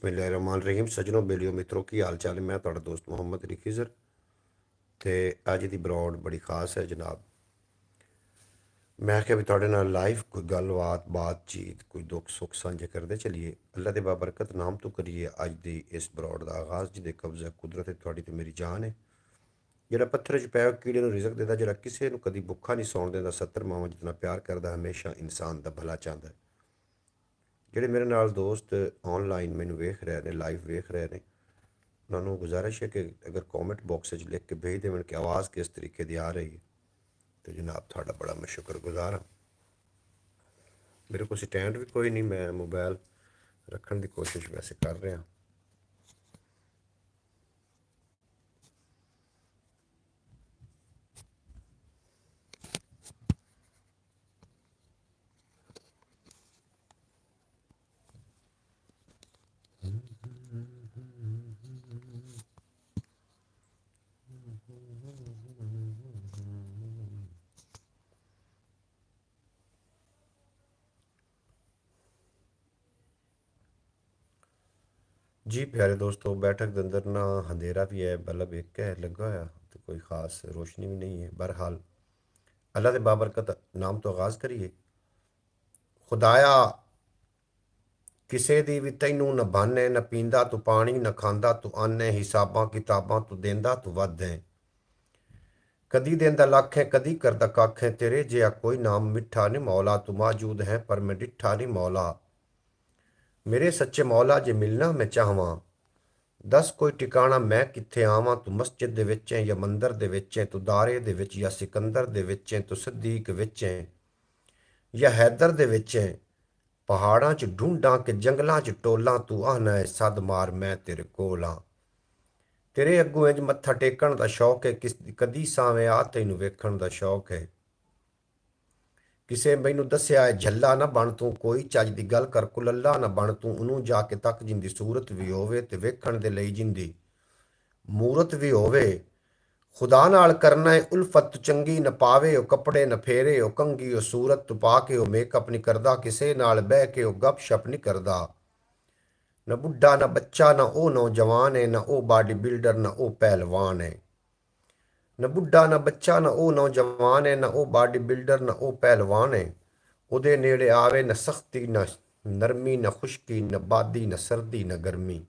बिस्मिल्लाहिर्रहमानिर्रहीम। सजनों बेलियो मित्रों की हाल चाल है। मैं ਤੁਹਾਡਾ ਦੋਸਤ ਮੁਹੰਮਦ ਅਲੀ ਖਿਜ਼ਰ ਤੇ ਅੱਜ ਦੀ ਬਰੌਡ ਬੜੀ ਖਾਸ ਹੈ ਜਨਾਬ। ਮੈਂ ਕਿਹਾ ਵੀ ਤੁਹਾਡੇ ਨਾਲ ਲਾਈਵ ਕੋਈ ਗੱਲਬਾਤ ਬਾਤਚੀਤ ਕੋਈ ਦੁੱਖ ਸੁੱਖ ਸਾਂਝੇ ਕਰਦੇ ਚਲੀਏ। ਅੱਲਾ ਦੇ ਬਾਬਰਕਤ ਨਾਮ ਤੋਂ ਕਰੀਏ ਅੱਜ ਦੀ ਇਸ ਬਰੌਡ ਦਾ ਆਗਾਜ਼ ਜਿਹਦੇ ਕਬਜ਼ਾ ਕੁਦਰਤ ਹੈ ਤੁਹਾਡੀ ਤੇ ਮੇਰੀ ਜਾਨ ਹੈ। ਜਿਹੜਾ ਪੱਥਰ 'ਚ ਪਿਆ ਕੀੜੇ ਨੂੰ ਰਿਜ਼ਕ ਦਿੰਦਾ, ਜਿਹੜਾ ਕਿਸੇ ਨੂੰ ਕਦੀ ਭੁੱਖਾ ਨਹੀਂ ਸੌਣ ਦਿੰਦਾ, 70 ਮਾਵਾਂ ਜਿਤਨਾ ਪਿਆਰ ਕਰਦਾ, ਹਮੇਸ਼ਾ ਇਨਸਾਨ ਦਾ ਭਲਾ ਚਾਹੁੰਦਾ। ਜਿਹੜੇ ਮੇਰੇ ਨਾਲ ਦੋਸਤ ਆਨਲਾਈਨ ਮੈਨੂੰ ਵੇਖ ਰਹੇ ਨੇ, ਲਾਈਵ ਵੇਖ ਰਹੇ ਨੇ, ਉਹਨਾਂ ਨੂੰ ਗੁਜ਼ਾਰਿਸ਼ ਹੈ ਕਿ ਅਗਰ ਕਮੈਂਟ ਬਾਕਸ 'ਚ ਲਿਖ ਕੇ ਭੇਜ ਦੇਵਣ ਕਿ ਆਵਾਜ਼ ਕਿਸ ਤਰੀਕੇ ਦੀ ਆ ਰਹੀ ਹੈ ਤੇ ਜਨਾਬ ਤੁਹਾਡਾ ਬੜਾ ਮੈਂ ਸ਼ੁਕਰਗੁਜ਼ਾਰ ਹਾਂ। ਮੇਰੇ ਕੋਲ ਸਟੈਂਡ ਵੀ ਕੋਈ ਨਹੀਂ, ਮੈਂ ਮੋਬਾਈਲ ਰੱਖਣ ਦੀ ਕੋਸ਼ਿਸ਼ ਵੈਸੇ ਕਰ ਰਿਹਾ। जी प्यारे दोस्तों, बैठक के अंदर ना अंधेरा भी है, बल्ब एक है लगा होया तो कोई ख़ास रोशनी भी नहीं है। बहरहाल अल्लाह के बाबरकत नाम तो आगाज़ करिए। खुदाया ਕਿਸੇ ਦੀ ਵੀ ਤੈਨੂੰ ਨਾ ਬਾਨੇ, ਨਾ ਪੀਂਦਾ ਤੂੰ ਪਾਣੀ, ਨਾ ਖਾਂਦਾ ਤੂੰ ਆਨੇ, ਹਿਸਾਬਾਂ ਕਿਤਾਬਾਂ ਤੂੰ ਦੇਂਦਾ ਤੂੰ ਵੱਧ ਹੈ। ਕਦੀ ਦੇਂਦਾ ਲੱਖ ਹੈ, ਕਦੀ ਕਰਦਾ ਕੱਖ ਹੈ, ਤੇਰੇ ਜਿਹਾ ਕੋਈ ਨਾਮ ਮਿੱਠਾ ਨਹੀਂ ਮੌਲਾ। ਤੂੰ ਮੌਜੂਦ ਹੈ ਪਰ ਮੈਂ ਡਿੱਠਾ ਨਹੀਂ ਮੌਲਾ। ਮੇਰੇ ਸੱਚੇ ਮੌਲਾ ਜੇ ਮਿਲਣਾ ਮੈਂ ਚਾਹਵਾਂ, ਦੱਸ ਕੋਈ ਟਿਕਾਣਾ ਮੈਂ ਕਿੱਥੇ ਆਵਾਂ। ਤੂੰ ਮਸਜਿਦ ਦੇ ਵਿੱਚ ਹੈ ਜਾਂ ਮੰਦਰ ਦੇ ਵਿੱਚ ਹੈ, ਤੂੰ ਦਾਰੇ ਦੇ ਵਿੱਚ ਜਾਂ ਸਿਕੰਦਰ ਦੇ ਵਿੱਚ ਹੈ, ਤੂੰ ਸਦੀਕ ਵਿੱਚ ਹੈ ਜਾਂ ਹੈਦਰ ਦੇ ਵਿੱਚ ਹੈ। ਪਹਾੜਾਂ 'ਚ ਢੂੰਡਾਂ ਕਿ ਜੰਗਲਾਂ 'ਚ ਟੋਲਾਂ, ਤੂੰ ਆਹਨਾ ਹੈ ਸੱਦ ਮਾਰ ਮੈਂ ਤੇਰੇ ਕੋਲ ਹਾਂ। ਤੇਰੇ ਅੱਗੋਂ ਇੰਜ ਮੱਥਾ ਟੇਕਣ ਦਾ ਸ਼ੌਕ ਹੈ, ਕਦੀ ਸਾਵੇਂ ਆ ਤੈਨੂੰ ਵੇਖਣ ਦਾ ਸ਼ੌਕ ਹੈ। ਕਿਸੇ ਮੈਨੂੰ ਦੱਸਿਆ ਹੈ ਝੱਲਾ ਨਾ ਬਣ ਤੂੰ, ਕੋਈ ਚੱਜ ਦੀ ਗੱਲ ਕਰ ਕੁਲੱਲਾ ਨਾ ਬਣ ਤੂੰ। ਉਹਨੂੰ ਜਾ ਕੇ ਤੱਕ ਜਿੰਦੀ ਸੂਰਤ ਵੀ ਹੋਵੇ ਤੇ ਵੇਖਣ ਦੇ ਲਈ ਜਿੰਦੀ ਮੂਰਤ ਵੀ ਹੋਵੇ। ਖੁਦਾ ਨਾਲ ਕਰਨਾ ਹੈ ਉਲਫਤ ਚੰਗੀ ਨਾ ਪਾਵੇ, ਉਹ ਕੱਪੜੇ ਨਾ ਫੇਰੇ, ਉਹ ਕੰਗੀ ਉਹ ਸੂਰਤ ਤੋਂ ਪਾ ਕੇ, ਉਹ ਮੇਕਅਪ ਨਹੀਂ ਕਰਦਾ, ਕਿਸੇ ਨਾਲ ਬਹਿ ਕੇ ਉਹ ਗੱਪ ਸ਼ਪ ਨਹੀਂ ਕਰਦਾ। ਨਾ ਬੁੱਢਾ ਨਾ ਬੱਚਾ ਨਾ ਉਹ ਨੌਜਵਾਨ ਹੈ, ਨਾ ਉਹ ਬਾਡੀ ਬਿਲਡਰ ਨਾ ਉਹ ਪਹਿਲਵਾਨ ਹੈ। ਨਾ ਬੁੱਢਾ ਨਾ ਬੱਚਾ ਨਾ ਉਹ ਨੌਜਵਾਨ ਹੈ, ਨਾ ਉਹ ਬਾਡੀ ਬਿਲਡਰ ਨਾ ਉਹ ਪਹਿਲਵਾਨ ਹੈ। ਉਹਦੇ ਨੇੜੇ ਆਵੇ ਨਾ ਸਖਤੀ ਨਾ ਨਰਮੀ, ਨਾ ਖੁਸ਼ਕੀ ਨਾ ਬਾਦੀ, ਨਾ ਸਰਦੀ ਨਾ ਗਰਮੀ।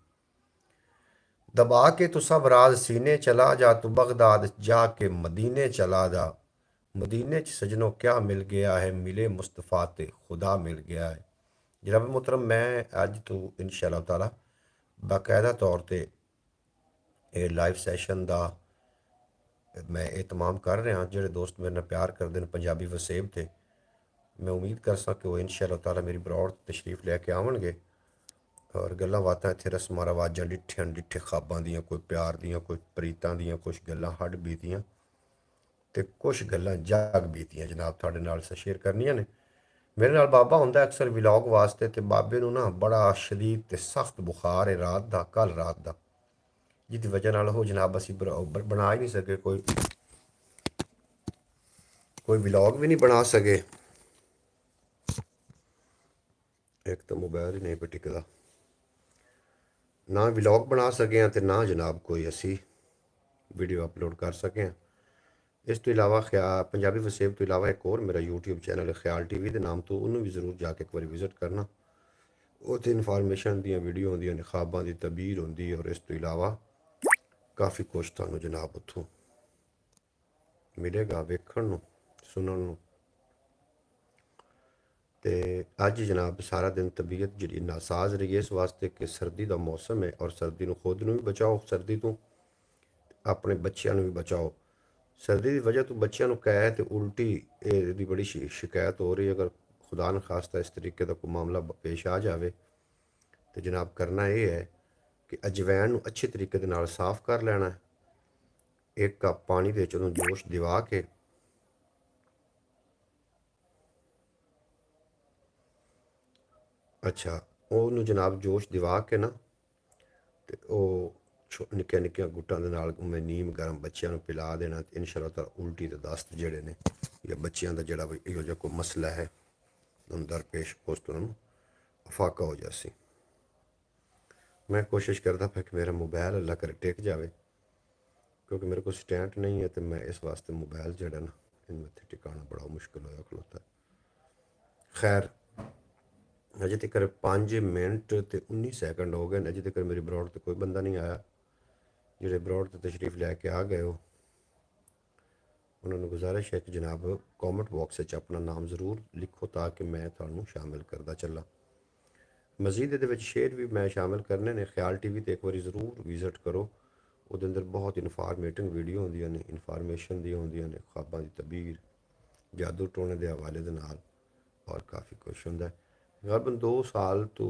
दबा के तो सब राज सीने चला जा, तू बगदाद जाके मदीने चला जा। मदीने च सजनों क्या मिल गया है, मिले मुस्तफ़ा ते खुदा मिल गया है। जनाब मोहतरम, मैं अज तो इंशाअल्लाह ताला बाकायदा तौर पर यह लाइव सैशन का मैं एहतमाम कर रहा। जोड़े दोस्त मेरे नाल प्यार करते हैं पंजाबी वसेब थे, मैं उम्मीद कर सक कि वो इंशाअल्लाह ताला मेरी बरौड़ तशरीफ लैके आवेंगे और गल्लां बातां इत्थे रस्मां रवाजां डिठियां डिठे ख्वाबां दियां, कोई प्यार दियां, कोई प्रीतां दियां, कुछ गल्लां हड्ड बीतियां ते कुछ गल्लां जाग बीतियां जनाब तुहाडे नाल शेयर करनियां ने। मेरे नाल बाबा हुंदा अक्सर व्लॉग वास्ते, ते बाबे नूं ना बड़ा शदीद ते सख्त बुखार है रात दा, कल रात दा, जिहदी वजह नाल ओह जनाब असीं बना ही नहीं सके, कोई व्लॉग भी नहीं बना सके। एक तो मोबाइल ही नहीं पे टिकदा, ना व्लॉग बना सके हैं तो ना जनाब कोई असी वीडियो अपलोड कर सके हैं। इस तो इलावा पंजाबी वसेब तो इलावा एक और मेरा यूट्यूब चैनल है ख्याल टीवी के नाम तो, उन्होंने भी जरूर जाके एक बार विजिट करना। उत्थे इन्फॉर्मेशन दी वीडियो होंदियां ने, ख्वाबां दी तबीर होंदी है, और इस तो इलावा काफ़ी कुछ तुहानू जनाब उत्थों मिलेगा वेखण नू सुनन नू। ते अज जनाब सारा दिन तबीयत जी नासाज रही है, इस वास्ते कि सर्दी का मौसम है और सर्दी नू खुद नू भी बचाओ, सर्दी तो अपने बच्चों भी बचाओ। सर्दी की वजह तो बच्चों को कै तो उल्टी दी बड़ी शिकायत हो रही है। अगर खुदा न खास्ता इस तरीके का कोई मामला पेश आ जाए तो जनाब करना यह है कि अजवैन नू अच्छे तरीके दे नाल साफ कर लेना है। एक कप पानी दे चों जोश दिवा के अच्छा ਉਹਨੂੰ ਜਨਾਬ ਜੋਸ਼ ਦਿਵਾ ਕੇ ਨਾ ਤੇ ਉਹ ਨਿੱਕੀਆਂ ਨਿੱਕੀਆਂ ਗੁੱਟਾਂ ਦੇ ਨਾਲ ਮੈਂ ਨੀਮ ਗਰਮ ਬੱਚਿਆਂ ਨੂੰ ਪਿਲਾ ਦੇਣਾ ਤੇ ਇਨਸ਼ਾ ਅੱਲਾ ਤਾਲਾ ਉਲਟੀ ਤੇ ਦਸਤ ਜਿਹੜੇ ਨੇ ਜਾਂ ਬੱਚਿਆਂ ਦਾ ਜਿਹੜਾ ਵੀ ਇਹੋ ਜਿਹਾ ਕੋਈ ਮਸਲਾ ਹੈ ਉਹਨੂੰ ਦਰਪੇਸ਼ ਉਸ ਤੋਂ ਉਹਨਾਂ ਨੂੰ ਅਫਾਕਾ ਹੋ ਜਾਸੀ। मैं कोशिश करता था कि मेरा मोबाइल अल्लाह करे टिक जाए, क्योंकि मेरे को स्टैंड नहीं है, तो मैं इस वास्ते मोबाइल जड़ा ना इन मत्थे टिकाना बड़ा मुश्किल होया खलोता। खैर, अजे तक 5 मिनट तो 19 सैकंड हो गए, अजे तक मेरी ब्रॉड तो कोई बंदा नहीं आया। जेडे ब्रॉड तो तशरीफ लैके आ गए हो, उन्होंने गुजारिश है कि जनाब कॉमेंट बॉक्स अपना नाम ज़रूर लिखो, ताकि मैं थानू शामिल करता चला। मजीद ये शेयर भी मैं शामिल करने ने। ख्याल TV तो एक बार ज़रूर विजिट करो, वो अंदर बहुत इनफॉर्मेटिव वीडियो होंदियां ने, इनफॉर्मेशन दी होंदियां ने, ख्वाबां दी तबीर, जादू टोने के हवाले दे नाल, और काफ़ी कुछ होंदा है। तकरीबन 2 साल तो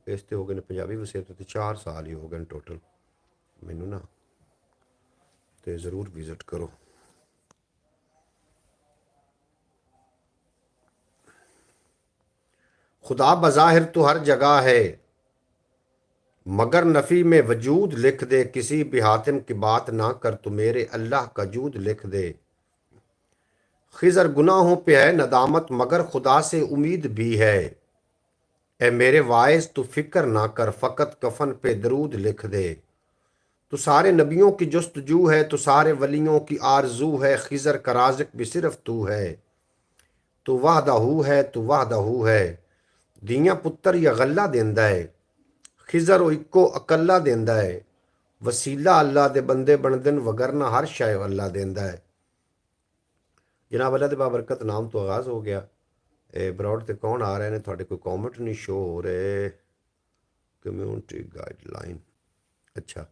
इस ते हो गए ने, पंजाबी वसीयत तो 4 साल ही हो गए टोटल मैनू ना, तो ज़रूर विजिट करो। खुदा बज़ाहिर तो हर जगह है, मगर नफ़ी में वजूद लिख दे, किसी भी हातिम की बात ना कर, तो मेरे अल्लाह का जूद लिख दे। खिज़र गुनाहों पे है नदामत, मगर खुदा से उम्मीद भी है। ए मेरे वाइस तू फिक्र ना कर, फ़कत कफन पे दरूद लिख दे। तो सारे नबियों की जस्तजू है, तो सारे वलियों की आरजू है, खिज़र का राज़िक भी सिर्फ तू है। तो वाहदाहू है, तो वाहदाहू है, दियाँ पुत्तर या गल्ला देंदा है। खिज़र ओ इक्को अकल्ला देंदा है, वसीला अल्लाह दे बंदे बनदन, वगरना हर शय अल्लाह देंदा है। जनाब अल्लाह दे बाबरकत नाम तो आगाज़ हो गया। ब्रॉड ते कौन आ रहे ने, थोड़े कोई कॉमेंट नहीं शो हो रहे। कम्यूनिटी गाइडलाइन, अच्छा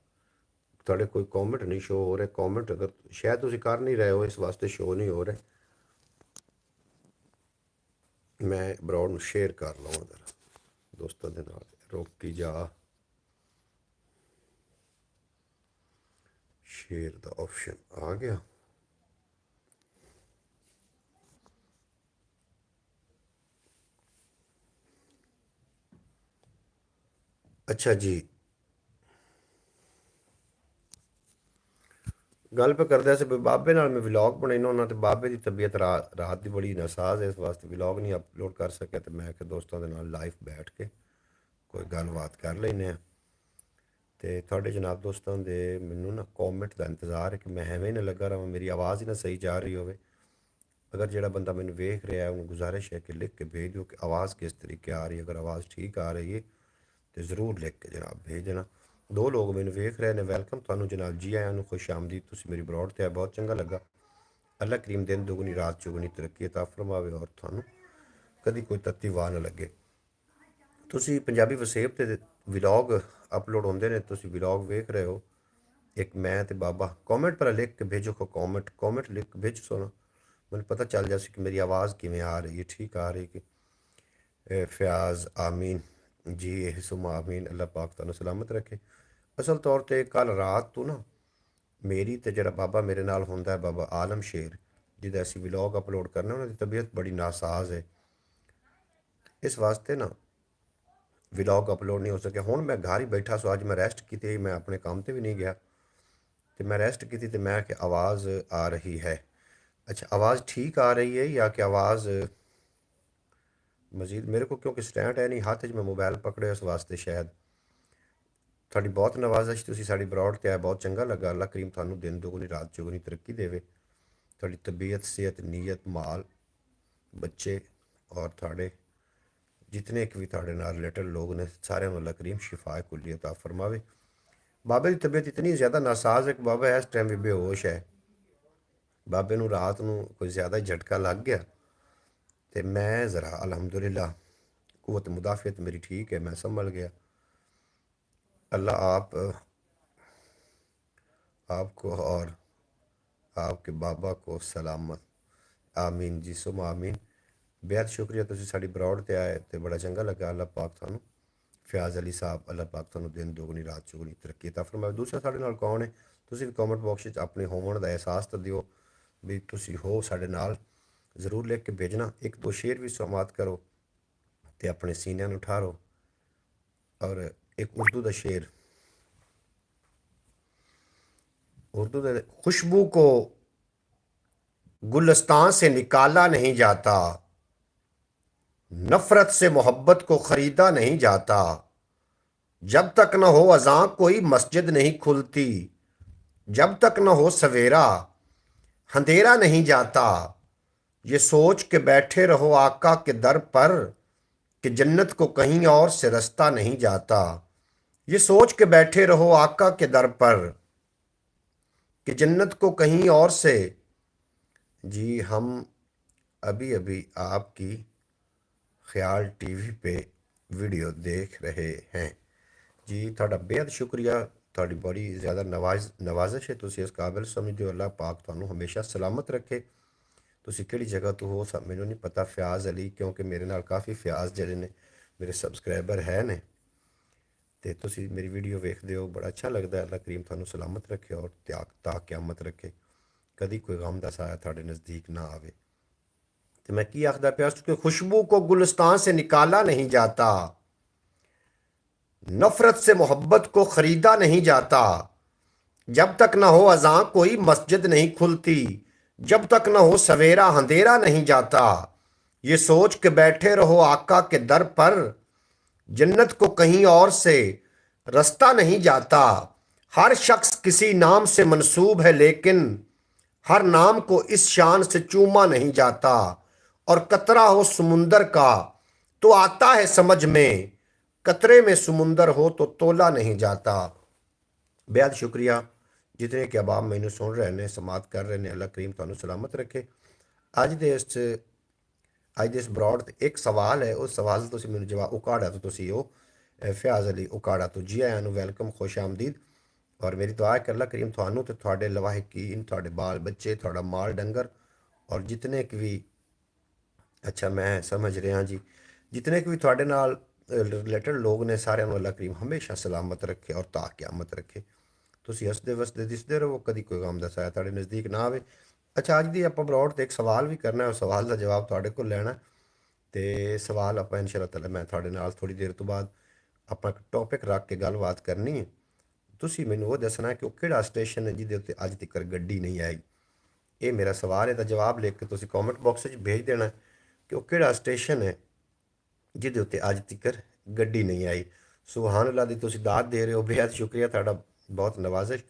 थोड़े कोई कॉमेंट नहीं शो हो रहे। कॉमेंट अगर शायद तुम कर नहीं रहे हो, इस वास्ते शो नहीं हो रहे। मैं ब्रॉड शेयर कर लवां जरा दोस्तों के नाल, रोकी जा शेयर का ऑप्शन आ गया। अच्छा जी, गल पे करदे से बाबे नाल मैं व्लॉग बनाइना होना, तो बाबे की तबीयत रात की बड़ी नासाज है, इस वास्ते व्लॉग नहीं अपलोड कर सके। तो मैं दोस्तों के नाल लाइव बैठ के कोई गलबात कर लेने। तो थोड़े जनाब दोस्तों के मैनू ना कॉमेंट का इंतज़ार है कि मैं एवें ना लगा रहा, मेरी आवाज़ ही ना सही जा रही हो। अगर जो बंदा मैंने वेख रहा है, उन्होंने गुजारिश है कि लिख के भेज दो कि आवाज़ किस तरीके आ रही है। अगर आवाज़ ठीक आ रही है तो ज़रूर लिख के जनाब भेज देना। 2 लोग मैंने वेख रहे हैं। वेलकम थानू जनाब, जी आया खुश आमदीद। तुम मेरी ब्रॉड ते बहुत चंगा लगा। अल्लाह करीम दिन दुगनी रात चौगुनी तरक्की अता फरमावे, और थानू कभी कोई तत्ती वाह ना लगे। तुसी पंजाबी वसेब ते व्लॉग अपलोड होंदे ने, तुसी व्लॉग वेख रहे हो। एक मैं ते बाबा कॉमेंट पर लिख के भेजो को, कॉमेंट लिख के भेजो सो ना, मैंने पता चल जाए कि मेरी आवाज़ किमें आ रही है, ठीक आ रही कि। फ़याज़ आमीन जी, सुमा आमीन, अल्लाह पाक तुहानू सलामत रखे। असल तौर पर कल रात तो ना मेरी तो जरा बाबा मेरे नाल होंदा है, बाबा आलम शेर जिदा असी व्लॉग अपलोड करना, उन्होंने तबीयत बड़ी नासाज है, इस वास्ते ना व्लॉग अपलोड नहीं हो सके। हुण मैं घर ही बैठा सो, अज मैं रेस्ट की, मैं अपने काम पर भी नहीं गया, तो मैं रेस्ट की तो मैं कि आवाज़ आ रही है। अच्छा, आवाज़ ठीक आ रही है या कि आवाज़ मजीद मेरे को, क्योंकि स्टैंड है नहीं हाथ च, मैं मोबाइल पकड़े उस वास्ते शायद। थोड़ी बहुत नवाजिश, तुसी साड़ी ब्रॉड ते आए, बहुत चंगा लगा। अल्लाह करीम थानू दिन दुगनी रात चौगुनी तरक्की देवे। थोड़ी तबीयत सेहत नीयत माल बच्चे और थाड़े जितने भी थाड़े नाल रिलेटेड लोग ने, सारे अल्लाह करीम शिफा कुल्ली अता फरमावे। बाबे की तबीयत इतनी ज़्यादा नासाज है कि बाबा इस टाइम भी बेहोश है। बाबे नू रात नू कोई ज़्यादा झटका लग गया, तो मैं ज़रा अल्हम्दुलिल्लाह कुव्वत मुदाफ़ियत मेरी ठीक है, मैं संभल गया। अल्लाह आपको और आपके बाबा को सलामत, आमीन जी, सुम आमीन। बेहद शुक्रिया, तुसी साड़ी ब्रॉड ते आए, तो बड़ा चंगा लगा। अल्लाह पाक थानू, फ़याज़ अली साहब, अल्लाह पाक थानू दिन दोगुनी रात चौगुनी तरक्की अता फरमावे। दूसरा साढ़े नाल कौन है, तुसी भी कॉमेंट बॉक्स में अपने होवन का एहसास तो दियो भी तुसी हो साढ़े नाल, ज़रूर लिख के भेजना। एक दो शेर भी समात करो तो अपने सीनिया नू ठारो। और एक उर्दू का शेर, उर्दू का, खुशबू को गुलस्तान से निकाला नहीं जाता, नफरत से मोहब्बत को खरीदा नहीं जाता, जब तक न हो अजां कोई मस्जिद नहीं खुलती, जब तक न हो सवेरा अंधेरा नहीं जाता। ये सोच के बैठे रहो आका के दर पर कि जन्नत को कहीं और से रास्ता नहीं जाता। ये सोच के बैठे रहो आका के दर पर कि जन्नत को कहीं और से। जी हम अभी अभी आपकी ख्याल टीवी पे वीडियो देख रहे हैं। जी ਤੁਹਾਡਾ ਬੇहद ਸ਼ੁਕਰੀਆ, ਤੁਹਾਡੀ ਬੜੀ ਜ਼ਿਆਦਾ ਨਵਾਜ਼ਿਸ਼ ਹੈ, ਤੁਸੀਂ ਇਸ ਕਾਬਿਲ ਸਮਝਦੇ ਹੋ। ਅੱਲਾਹ ਪਾਕ ਤੁਹਾਨੂੰ ਹਮੇਸ਼ਾ ਸਲਾਮਤ ਰੱਖੇ। ਤੁਸੀਂ ਕਿਹੜੀ ਜਗ੍ਹਾ ਤੋਂ ਹੋ ਮੈਨੂੰ ਨਹੀਂ ਪਤਾ। ਫਿਆਜ਼ ਅਲੀ, ਕਿਉਂਕਿ ਮੇਰੇ ਨਾਲ ਕਾਫੀ ਫਿਆਜ਼ ਜਿਹੜੇ ਨੇ ਮੇਰੇ ਸਬਸਕ੍ਰਾਈਬਰ ਹੈ ਨੇ, ਤੇ ਤੁਸੀਂ ਮੇਰੀ ਵੀਡੀਓ ਵੇਖਦੇ ਹੋ, ਬੜਾ ਅੱਛਾ ਲੱਗਦਾ। ਅੱਲਾਹ ਕਰੀਮ ਤੁਹਾਨੂੰ ਸਲਾਮਤ ਰੱਖੇ ਔਰ ਤਾ ਕਿਆਮਤ ਰੱਖੇ, ਕਦੀ ਕੋਈ ਗਮ ਦਾ ਸਾਇਆ ਤੁਹਾਡੇ ਨਜ਼ਦੀਕ ਨਾ ਆਵੇ। तो मैं की आखदा पिया कि खुशबू को गुलिस्तान से निकाला नहीं जाता, नफरत से मोहब्बत को खरीदा नहीं जाता। जब तक न हो अजां कोई मस्जिद नहीं खुलती, जब तक न हो सवेरा अंधेरा नहीं जाता। ये सोच के बैठे रहो आका के दर पर, जन्नत को कहीं और से रास्ता नहीं जाता। हर शख्स किसी नाम से मंसूब है, लेकिन हर नाम को इस शान से चूमा नहीं जाता। और कतरा हो समुंदर का तो आता है समझ में, कतरे में समुंदर हो तो तोला नहीं जाता। बेहद शुक्रिया जितने कि अब आप मैनू सुन रहे हैं, समात कर रहे हैं। अल्लाह करीम तुहानू सलामत रखे। अज दे इस ब्रॉड एक सवाल है, उस सवाल से तुसीं मैनू जवाब उकाड़ा तो तुसीं हो फयाज अली उकाड़ा तो जी आया वेलकम, खुश आमदीद। और मेरी दुआ है कि अल्लाह करीम तुहानू ते तुहाडे लवाहिकीन, तुहाडे बाल बच्चे, तुहाडा माल डंगर और जितने कि भी, अच्छा मैं समझ रहा जी, जितने कि भी थोड़े नाल रिलेटेड लोग ने, सारे अल्लाह करीम हमेशा सलामत रखे और ता क्यामत रखे। तुसीं हसदे वसदे दिसदे रहो, कदी कोई गम दा साया तुहाडे नज़दीक ना आवे। अच्छा अज दी आपां ब्रॉड ते एक सवाल भी करना है, उस सवाल का जवाब तुहाडे कोल लैना। तो सवाल आपां इंशाअल्लाह ताला मैं तुहाडे नाल थोड़ी देर तो बाद आपां एक टॉपिक रख के गलबात करनी है। तुसीं मैनूं वो दसना कि वो किहड़ा स्टेशन है जिहदे उत्ते अज तक गड्डी नहीं आई। ये मेरा सवाल है, तो जवाब लिख के तुसीं कॉमेंट बॉक्स में भेज देना कि वो किहड़ा स्टेशन है जिहदे उत्ते अज तक गड्डी नहीं आई। सुभान अल्लाह दी तुसीं दात दे रहे हो, बेहद शुक्रिया तुहाडा, बहुत नवाजिश।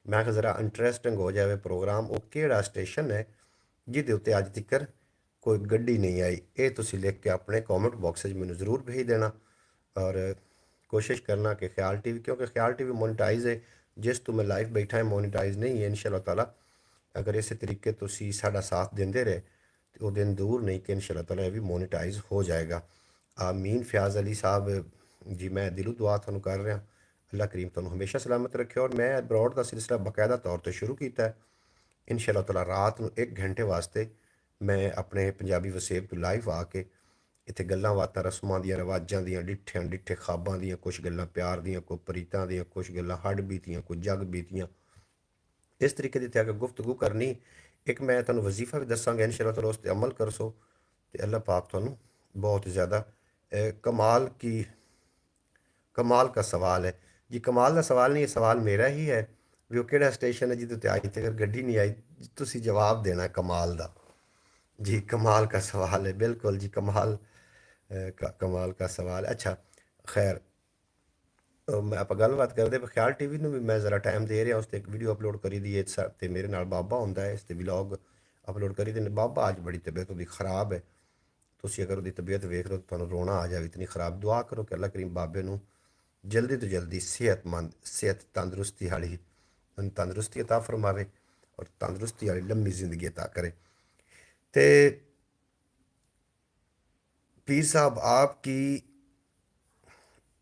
मैं ज़रा इंटरस्टिंग हो जाए प्रोग्राम, वो किहड़ा स्टेशन है जिहदे उत्ते अज तक कोई गड्डी नहीं आई। ये तुसीं लिख के अपने कॉमेंट बॉक्स में मैनूं ज़रूर भेज देना। और कोशिश करना कि ख्याल टीवी, क्योंकि ख्याल टीवी मोनेटाइज है, जिस तो मैं लाइव बैठा है मोनेटाइज नहीं है। इंशाअल्लाह ताला अगर इस तरीके तुसीं साडा साथ देंदे रहे तो वो दिन दूर नहीं कि इंशाअल्लाह ताला भी मोनेटाइज हो जाएगा। आमीन। फयाज अली साहब जी, मैं दिलों दुआ तुहानूं कर रहा। अल्लाह करीम तुहानूं हमेशा सलामत रखे। और मैं ब्रॉड का सिलसिला बाकायदा तौर पर शुरू किया है। इंशाअल्लाह ताला रात नूं 1 घंटे वास्ते मैं अपने पंजाबी वसेब तो लाइव आके इत्थे गल्लां बातां, रस्मां दियां, रिवाजां दियां, डिठे खाबां दियां, कुछ गल्लां प्यार दियां, कोई प्रीतां दियां, कुछ गल्लां हड बीतियां, कुछ जग बीतियां, इस तरीके की इत्थे गुफ्तगू करनी। एक मैं तुहानूं वजीफा भी दसांगा, इंशाअल्लाह ताला उस पर अमल करसो तो अल्लाह पाक तुहानूं बहुत ज़्यादा कमाल का सवाल है जी। कमाल का सवाल नहीं, ये सवाल मेरा ही है भी वो किहड़ा स्टेशन है जिहदे उत्ते अज तक गड्डी नहीं आई। तुसीं जवाब देना कमाल दा जी। कमाल का सवाल है, बिल्कुल जी, कमाल का सवाल। अच्छा खैर, मैं आप गलबात करते ख्याल टीवी में भी मैं ज़रा टाइम दे रहा, उस एक वीडियो अपलोड करी दी है। तो मेरे नाल बाबा होंदा है, इस ते व्लॉग अपलोड करी दे। बाबा अज बड़ी तबीयत उसकी खराब है, तुसीं अगर उसकी तबीयत वेख लो तो तुहानूं रोना आ जाए, इतनी खराब। दुआ करो कि अल्लाह करीम बाबे नूं जल्दी तो जल्दी सेहत तंदरुस्ती वाली तंदरुस्ती अता फरमावे और तंदरुस्ती वाली लंबी जिंदगी अता करे। तो पीर साहब आपकी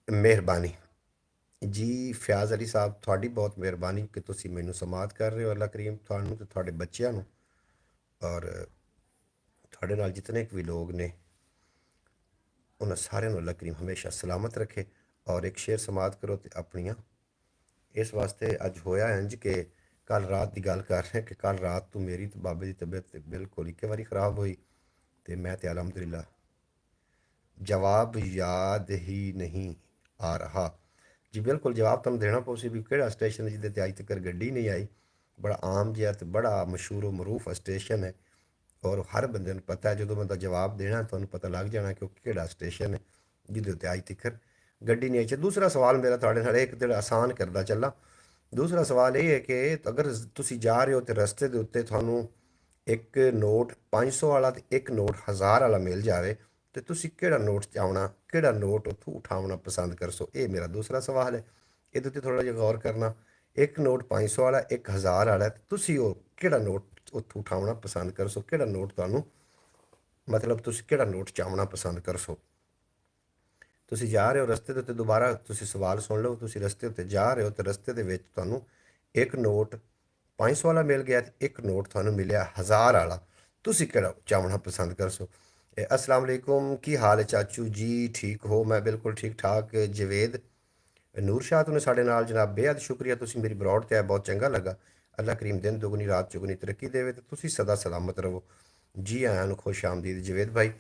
मेहरबानी जी। फयाज अली साहब थोड़ी बहुत मेहरबानी कि तुसीं मैनूं समात कर रहे हो। अल्लाह करीम तुहानूं ते तुहाडे बच्चिआं नूं और तुहाडे नाल जितने भी लोग ने उन्हें सारे अल्लाह करीम हमेशा सलामत रखे। और एक शेर समात करो तो अपनियां इस वास्ते अज होया इंज के कल रात की गल कर रहे कि कल रात तो मेरी तो बाबे की तबीयत बिल्कुल एक बारी खराब हुई तो मैं तो अलहमदुलिल्लाह जवाब याद ही नहीं आ रहा जी। बिल्कुल जवाब तुम देना पौसी भी किहड़ा स्टेशन है जिहदे अज तक गड्डी नहीं आई। बड़ा आम जिहा ते बड़ा मशहूर मरूफ स्टेशन है और हर बंदे नूं पता है। जो बंदा जवाब देना तुहानूं पता लग जाना कि वो किहड़ा स्टेशन है जिहदे उत्ते अज तक ਗੱਡੀ ਨਹੀਂ ਆਈ। ਅੱਛਾ, ਦੂਸਰਾ ਸਵਾਲ ਮੇਰਾ ਤੁਹਾਡੇ ਨਾਲ ਇੱਕ ਜਿਹੜਾ ਆਸਾਨ ਕਰਦਾ ਚੱਲਾਂ। ਦੂਸਰਾ ਸਵਾਲ ਇਹ ਹੈ ਕਿ ਅਗਰ ਤੁਸੀਂ ਜਾ ਰਹੇ ਹੋ ਤੇ ਰਸਤੇ ਦੇ ਉੱਤੇ ਤੁਹਾਨੂੰ ਇੱਕ ਨੋਟ 500 ਵਾਲਾ ਤੇ ਇੱਕ ਨੋਟ 1000 ਵਾਲਾ ਮਿਲ ਜਾਵੇ, ਤੇ ਤੁਸੀਂ ਕਿਹੜਾ ਨੋਟ ਚਾਹਣਾ, ਕਿਹੜਾ ਨੋਟ ਉੱਥੋਂ ਉਠਾਉਣਾ ਪਸੰਦ ਕਰਸੋ? ਇਹ ਮੇਰਾ ਦੂਸਰਾ ਸਵਾਲ ਹੈ। ਇਹਦੇ ਉੱਤੇ ਥੋੜ੍ਹਾ ਜਿਹਾ ਗੌਰ ਕਰਨਾ। ਇੱਕ ਨੋਟ 500 ਵਾਲਾ, ਇੱਕ 1000 ਵਾਲਾ, ਤੇ ਤੁਸੀਂ ਉਹ ਕਿਹੜਾ ਨੋਟ ਉੱਥੋਂ ਉਠਾਉਣਾ ਪਸੰਦ ਕਰਸੋ? ਕਿਹੜਾ ਨੋਟ ਤੁਹਾਨੂੰ, ਮਤਲਬ ਤੁਸੀਂ ਕਿਹੜਾ ਨੋਟ ਚਾਹਣਾ ਪਸੰਦ ਕਰਸੋ? ਤੁਸੀਂ ਜਾ ਰਹੇ ਹੋ ਰਸਤੇ ਦੇ ਉੱਤੇ, ਦੁਬਾਰਾ ਤੁਸੀਂ ਸਵਾਲ ਸੁਣ ਲਓ। ਤੁਸੀਂ ਰਸਤੇ ਉੱਤੇ ਜਾ ਰਹੇ ਹੋ ਤੇ ਰਸਤੇ ਦੇ ਵਿੱਚ ਤੁਹਾਨੂੰ ਇੱਕ ਨੋਟ 500 ਵਾਲਾ ਮਿਲ ਗਿਆ ਤੇ ਇੱਕ ਨੋਟ ਤੁਹਾਨੂੰ ਮਿਲਿਆ 1000 ਵਾਲਾ, ਤੁਸੀਂ ਕਿਹੜਾ ਚਾਹਣਾ ਪਸੰਦ ਕਰਸੋ? अस्सलाम वालेकुम, की हाल है चाचू जी? ठीक हो? मैं बिल्कुल ठीक ठाक। जवेद ਨੂਰ ਸ਼ਾਹ ਤੋਂ ਸਾਡੇ ਨਾਲ ਜਨਾਬ, ਬੇਹੱਦ ਸ਼ੁਕਰੀਆ, ਤੁਸੀਂ ਮੇਰੀ ਬਰੌਡ ਤੇ ਆਏ, ਬਹੁਤ ਚੰਗਾ ਲੱਗਾ। ਅੱਲਾ ਕਰੀਮ ਦਿਨ ਦੁਗਣੀ ਰਾਤ ਚੁਗਣੀ ਤਰੱਕੀ ਦੇਵੇ ਤੇ ਤੁਸੀਂ ਸਦਾ ਸਲਾਮਤ ਰਹੋ। ਜੀ ਆਇਆਂ ਨੂੰ, ਖੁਸ਼ ਆਮਦੀਦ ਜਵੇਦ ਭਾਈ।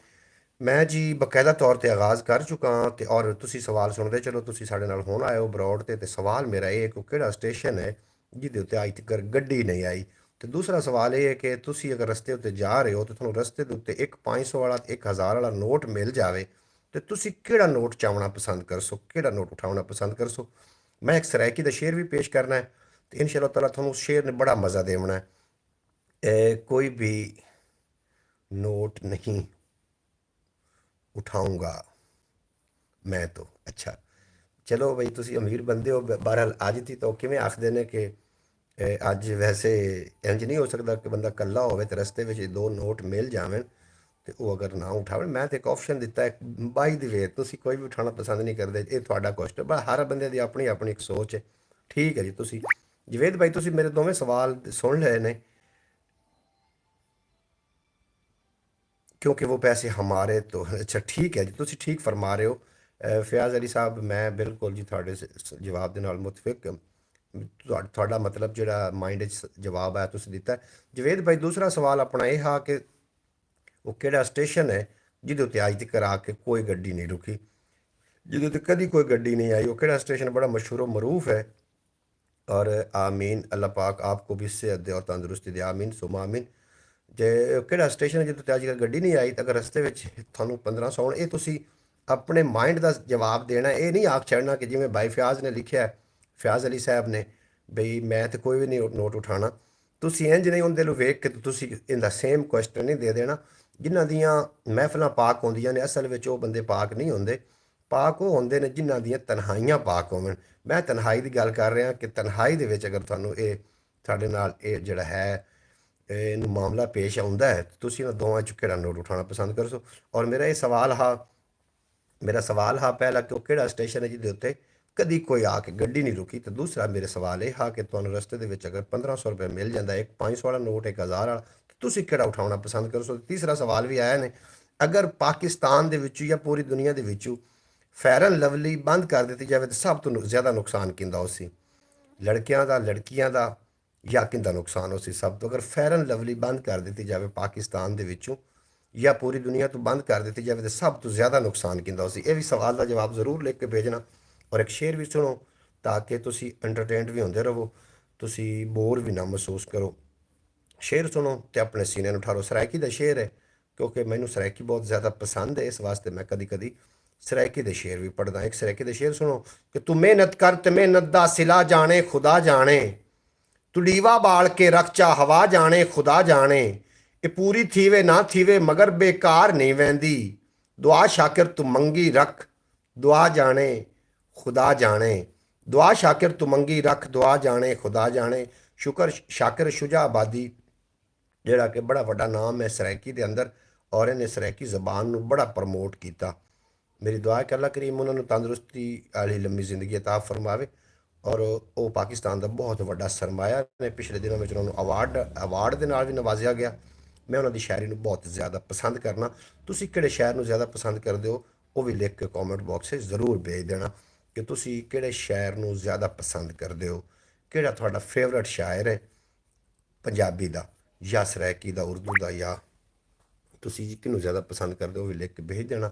ਮੈਂ ਜੀ ਬਕਾਇਦਾ ਤੌਰ ਤੇ ਆਗਾਜ਼ ਕਰ ਚੁੱਕਾ ਹਾਂ ਤੇ ਔਰ ਤੁਸੀਂ ਸਵਾਲ ਸੁਣਦੇ ਚਲੋ। ਤੁਸੀਂ ਸਾਡੇ ਨਾਲ ਹੁਣ ਆਏ ਹੋ ਬਰੌਡ ਤੇ ਸਵਾਲ ਮੇਰਾ ਇਹ ਹੈ ਕਿ ਕਿਹੜਾ ਸਟੇਸ਼ਨ ਹੈ ਜਿਹਦੇ ਉੱਤੇ ਅੱਜ ਤੱਕ ਗੱਡੀ ਨਹੀਂ ਆਈ। ਤੇ ਦੂਸਰਾ ਸਵਾਲ ਇਹ ਹੈ ਕਿ ਤੁਸੀਂ ਅਗਰ ਰਸਤੇ ਉੱਤੇ ਜਾ ਰਹੇ ਹੋ ਤੇ ਤੁਹਾਨੂੰ ਰਸਤੇ ਦੇ ਉੱਤੇ ਇੱਕ 500 ਵਾਲਾ ਤੇ ਇੱਕ 1000 ਵਾਲਾ ਨੋਟ ਮਿਲ ਜਾਵੇ, ਤੇ ਤੁਸੀਂ ਕਿਹੜਾ ਨੋਟ ਚਾਹਣਾ ਪਸੰਦ ਕਰਸੋ? ਕਿਹੜਾ ਨੋਟ ਉਠਾਉਣਾ ਪਸੰਦ ਕਰਸੋ? ਮੈਂ ਇੱਕ ਸਰਾਇਕੀ ਦਾ ਸ਼ੇਰ ਵੀ ਪੇਸ਼ ਕਰਨਾ ਹੈ ਤੇ ਇਨਸ਼ਾ ਅੱਲਾਹ ਤਾਲਾ ਤੁਹਾਨੂੰ ਉਸ ਸ਼ੇਰ ਨੇ ਬੜਾ ਮਜ਼ਾ ਦੇਣਾ ਹੈ। ਕੋਈ भी नोट नहीं उठाऊंगा मैं तो। अच्छा ਚਲੋ ਬਈ, ਤੁਸੀਂ ਅਮੀਰ ਬੰਦੇ ਹੋ। ਬਹਰਹਾਲ ਅੱਜ ਦੀ ਤਾਂ ਕਿਵੇਂ ਆਖਦੇ ਨੇ ਕਿ ਅੱਜ ਵੈਸੇ ਇੰਜ ਨਹੀਂ ਹੋ ਸਕਦਾ ਕਿ ਬੰਦਾ ਇਕੱਲਾ ਹੋਵੇ ਤੇ ਰਸਤੇ ਵਿੱਚ ਦੋ ਨੋਟ ਮਿਲ ਜਾਵਣ ਤੇ ਉਹ ਅਗਰ ਨਾ ਉਠਾਵਣ। ਮੈਂ ਤੇ ਇੱਕ ਆਪਸ਼ਨ ਦਿੱਤਾ ਹੈ, ਬਾਈ ਦੀ ਵੇ ਤੁਸੀਂ ਕੋਈ ਵੀ ਉਠਾਉਣਾ ਪਸੰਦ ਨਹੀਂ ਕਰਦੇ, ਇਹ ਤੁਹਾਡਾ ਕੁਐਸਚਨ। ਪਰ ਹਰ ਬੰਦੇ ਦੀ ਆਪਣੀ ਆਪਣੀ ਇੱਕ ਸੋਚ ਹੈ। ਠੀਕ ਹੈ ਜੀ। ਤੁਸੀਂ ਜਵੇਦ ਭਾਈ, ਤੁਸੀਂ ਮੇਰੇ ਦੋਵੇਂ ਸਵਾਲ ਸੁਣ ਲਏ ਨੇ, क्योंकि वो पैसे हमारे तो। अच्छा ठीक है जी, ਤੁਸੀਂ ਠੀਕ ਫਰਮਾ ਰਹੇ ਹੋ। ਫਿਆਜ਼ ਅਲੀ ਸਾਹਿਬ, ਮੈਂ ਬਿਲਕੁਲ ਜੀ ਤੁਹਾਡੇ ਜਵਾਬ ਦੇ ਨਾਲ ਮੁਤਫਿਕ। ਤੁਹਾਡਾ ਮਤਲਬ ਜਿਹੜਾ ਮਾਈਂਡ 'ਚ ਜਵਾਬ ਹੈ ਤੁਸੀਂ ਦਿੱਤਾ। ਜਵੇਦ ਭਾਈ, ਦੂਸਰਾ ਸਵਾਲ ਆਪਣਾ ਇਹ ਹਾਂ ਕਿ ਉਹ ਕਿਹੜਾ ਸਟੇਸ਼ਨ ਹੈ ਜਿਹਦੇ ਉੱਤੇ ਅੱਜ ਤੱਕ ਆ ਕੇ ਕੋਈ ਗੱਡੀ ਨਹੀਂ ਰੁਕੀ, ਜਿਹਦੇ ਉੱਤੇ ਕਦੀ ਕੋਈ ਗੱਡੀ नहीं आई? वो ਕਿਹੜਾ ਸਟੇਸ਼ਨ ਬੜਾ ਮਸ਼ਹੂਰ ਮरूफ है। और आमीन, अल्लाह पाक आपको भी सेहत दे और तंदुरुस्ती दे। आमीन सुमा आमीन। ਜੇ ਕਿਹੜਾ ਸਟੇਸ਼ਨ ਜਿੱਥੇ ਤੇ ਅੱਜ ਕੱਲ੍ਹ ਗੱਡੀ ਨਹੀਂ ਆਈ, ਤਾਂ ਅਗਰ ਰਸਤੇ ਵਿੱਚ ਤੁਹਾਨੂੰ 1500 ਆਉਣ, ਇਹ ਤੁਸੀਂ ਆਪਣੇ ਮਾਈਂਡ ਦਾ ਜਵਾਬ ਦੇਣਾ। ਇਹ ਨਹੀਂ ਆਖ ਛੱਡਣਾ ਕਿ ਜਿਵੇਂ ਭਾਈ ਫਿਆਜ਼ ਨੇ ਲਿਖਿਆ, ਫਿਆਜ਼ ਅਲੀ ਸਾਹਿਬ ਨੇ, ਬਈ ਮੈਂ ਤੇ ਕੋਈ ਵੀ ਨਹੀਂ ਨੋਟ ਉਠਾਉਣਾ। ਤੁਸੀਂ ਇੰਜ ਨਹੀਂ ਉਹਦੇ ਨੂੰ ਵੇਖ ਕੇ ਤੁਸੀਂ ਇਹਦਾ ਸੇਮ ਕੁਐਸਚਨ ਨਹੀਂ ਦੇ ਦੇਣਾ। ਜਿਨ੍ਹਾਂ ਦੀਆਂ ਮਹਿਫਲਾਂ ਪਾਕ ਹੁੰਦੀਆਂ ਨੇ, ਅਸਲ ਵਿੱਚ ਉਹ ਬੰਦੇ ਪਾਕ ਨਹੀਂ ਹੁੰਦੇ। ਪਾਕ ਉਹ ਹੁੰਦੇ ਨੇ ਜਿਨ੍ਹਾਂ ਦੀਆਂ ਤਨਹਾਈਆਂ ਪਾਕ ਹੋਵਣ। ਮੈਂ ਤਨਹਾਈ ਦੀ ਗੱਲ ਕਰ ਰਿਹਾ ਕਿ ਤਨਹਾਈ ਦੇ ਵਿੱਚ ਅਗਰ ਤੁਹਾਨੂੰ ਇਹ ਸਾਡੇ ਨਾਲ ਇਹ ਜਿਹੜਾ ਹੈ ਇਹਨੂੰ ਮਾਮਲਾ ਪੇਸ਼ ਆਉਂਦਾ ਹੈ, ਤੁਸੀਂ ਇਹਨਾਂ ਦੋਵਾਂ 'ਚ ਕਿਹੜਾ ਨੋਟ ਉਠਾਉਣਾ ਪਸੰਦ ਕਰਸੋ? ਔਰ ਮੇਰਾ ਸਵਾਲ ਹਾਂ ਪਹਿਲਾ ਕਿ ਉਹ ਕਿਹੜਾ ਸਟੇਸ਼ਨ ਹੈ ਜਿਹਦੇ ਉੱਤੇ ਕਦੀ ਕੋਈ ਆ ਕੇ ਗੱਡੀ ਨਹੀਂ ਰੁਕੀ, ਤੇ ਦੂਸਰਾ ਮੇਰੇ ਸਵਾਲ ਇਹ ਹਾਂ ਕਿ ਤੁਹਾਨੂੰ ਰਸਤੇ ਦੇ ਵਿੱਚ ਅਗਰ 1500 ਰੁਪਏ ਮਿਲ ਜਾਂਦਾ, ਇੱਕ 500 ਵਾਲਾ ਨੋਟ, ਇੱਕ 1000 ਵਾਲਾ, ਤੁਸੀਂ ਕਿਹੜਾ ਉਠਾਉਣਾ ਪਸੰਦ ਕਰਸੋ? ਤੀਸਰਾ ਸਵਾਲ ਵੀ ਆਇਆ ਨੇ, ਅਗਰ ਪਾਕਿਸਤਾਨ ਦੇ ਵਿੱਚ ਜਾਂ ਪੂਰੀ ਦੁਨੀਆ ਦੇ ਵਿੱਚ ਫੈਰਨ ਲਵਲੀ ਬੰਦ ਕਰ ਦਿੱਤੀ ਜਾਵੇ ਤਾਂ ਸਭ ਤੋਂ ਜ਼ਿਆਦਾ ਨੁਕਸਾਨ ਕਿੰਦਾ ਹੋ ਸੀ? ਲੜਕਿਆਂ ਦਾ, ਲੜਕੀਆਂ ਦਾ, ਜਾਂ ਕਿੰਦਾ ਨੁਕਸਾਨ ਹੋ ਸੀ ਸਭ ਤੋਂ? ਅਗਰ ਫੈਰਨ ਲਵਲੀ ਬੰਦ ਕਰ ਦਿੱਤੀ ਜਾਵੇ ਪਾਕਿਸਤਾਨ ਦੇ ਵਿੱਚੋਂ ਜਾਂ ਪੂਰੀ ਦੁਨੀਆ ਤੋਂ ਬੰਦ ਕਰ ਦਿੱਤੀ ਜਾਵੇ ਤਾਂ ਸਭ ਤੋਂ ਜ਼ਿਆਦਾ ਨੁਕਸਾਨ ਕਿੰਦਾ ਹੋ ਸੀ? ਇਹ ਵੀ ਸਵਾਲ ਦਾ ਜਵਾਬ ਜ਼ਰੂਰ ਲਿਖ ਕੇ ਭੇਜਣਾ। ਔਰ ਇੱਕ ਸ਼ੇਰ ਵੀ ਸੁਣੋ ਤਾਂ ਕਿ ਤੁਸੀਂ ਐਂਟਰਟੇਨਡ ਵੀ ਹੁੰਦੇ ਰਹੋ, ਤੁਸੀਂ ਬੋਰ ਵੀ ਨਾ ਮਹਿਸੂਸ ਕਰੋ। ਸ਼ੇਰ ਸੁਣੋ ਤੇ ਆਪਣੇ ਸੀਨੇ ਨੂੰ ਠਾਰੋ। ਸਰਾਇਕੀ ਦਾ ਸ਼ੇਰ ਹੈ, ਕਿਉਂਕਿ ਮੈਨੂੰ ਸਰਾਇਕੀ ਬਹੁਤ ਜ਼ਿਆਦਾ ਪਸੰਦ ਹੈ, ਇਸ ਵਾਸਤੇ ਮੈਂ ਕਦੀ ਕਦੀ ਸਰਾਇਕੀ ਦੇ ਸ਼ੇਰ ਵੀ ਪੜ੍ਹਦਾ। ਇੱਕ ਸਰਾਇਕੀ ਦੇ ਸ਼ੇਰ ਸੁਣੋ ਕਿ ਤੂੰ ਮਿਹਨਤ ਕਰ ਤੇ ਮਿਹਨਤ ਦਾ ਸਿਲਾ ਜਾਣੇ ਖੁਦਾ ਜਾਣੇ, ਤੂੰ ਡੀਵਾ ਬਾਲ ਕੇ ਰੱਖ ਚਾ ਹਵਾ ਜਾਣੇ ਖੁਦਾ ਜਾਣੇ, ਇਹ ਪੂਰੀ ਥੀਵੇ ਨਾ ਥੀਵੇ ਮਗਰ ਬੇਕਾਰ ਨਹੀਂ ਵਹਿੰਦੀ, ਦੁਆ ਸ਼ਾਕਿਰ ਤੂੰ ਮੰਗੀ ਰੱਖ ਦੁਆ ਜਾਣੇ ਖੁਦਾ ਜਾਣੇ, ਦੁਆ ਸ਼ਾਕਿਰ ਤੂੰ ਮੰਗੀ ਰੱਖ ਦੁਆ ਜਾਣੇ ਖੁਦਾ ਜਾਣੇ। ਸ਼ੁਕਰ ਸ਼ਾਕਿਰ ਸ਼ੁਜਾਬਾਦੀ, ਜਿਹੜਾ ਕਿ ਬੜਾ ਵੱਡਾ ਨਾਮ ਹੈ ਸਰਾਇਕੀ ਦੇ ਅੰਦਰ, ਔਰ ਇਹਨੇ ਸਰਾਇਕੀ ਜ਼ਬਾਨ ਨੂੰ ਬੜਾ ਪ੍ਰਮੋਟ ਕੀਤਾ। ਮੇਰੀ ਦੁਆ ਹੈ ਕਿ ਅੱਲਾ ਕਰੀਮ ਉਹਨਾਂ ਨੂੰ ਤੰਦਰੁਸਤੀ ਵਾਲੀ ਲੰਮੀ ਜ਼ਿੰਦਗੀ ਅਤਾ ਫਰਮਾਵੇ। ਔਰ ਉਹ ਪਾਕਿਸਤਾਨ ਦਾ ਬਹੁਤ ਵੱਡਾ ਸਰਮਾਇਆ ਨੇ। ਪਿਛਲੇ ਦਿਨਾਂ ਵਿੱਚ ਉਹਨਾਂ ਨੂੰ ਅਵਾਰਡ ਦੇ ਨਾਲ ਵੀ ਨਵਾਜ਼ਿਆ ਗਿਆ। ਮੈਂ ਉਹਨਾਂ ਦੀ ਸ਼ਾਇਰੀ ਨੂੰ ਬਹੁਤ ਜ਼ਿਆਦਾ ਪਸੰਦ ਕਰਨਾ। ਤੁਸੀਂ ਕਿਹੜੇ ਸ਼ਾਇਰ ਨੂੰ ਜ਼ਿਆਦਾ ਪਸੰਦ ਕਰਦੇ ਹੋ ਉਹ ਵੀ ਲਿਖ ਕੇ ਕਮੈਂਟ ਬਾਕਸ 'ਚ ਜ਼ਰੂਰ ਭੇਜ ਦੇਣਾ ਕਿ ਤੁਸੀਂ ਕਿਹੜੇ ਸ਼ਾਇਰ ਨੂੰ ਜ਼ਿਆਦਾ ਪਸੰਦ ਕਰਦੇ ਹੋ, ਕਿਹੜਾ ਤੁਹਾਡਾ ਫੇਵਰਟ ਸ਼ਾਇਰ ਹੈ ਪੰਜਾਬੀ ਦਾ ਜਾਂ ਸਰਾਇਕੀ ਦਾ, ਉਰਦੂ ਦਾ, ਜਾਂ ਤੁਸੀਂ ਜੀ ਕਿਹਨੂੰ ਜ਼ਿਆਦਾ ਪਸੰਦ ਕਰਦੇ ਹੋ ਉਹ ਵੀ ਲਿਖ ਕੇ ਭੇਜ ਦੇਣਾ।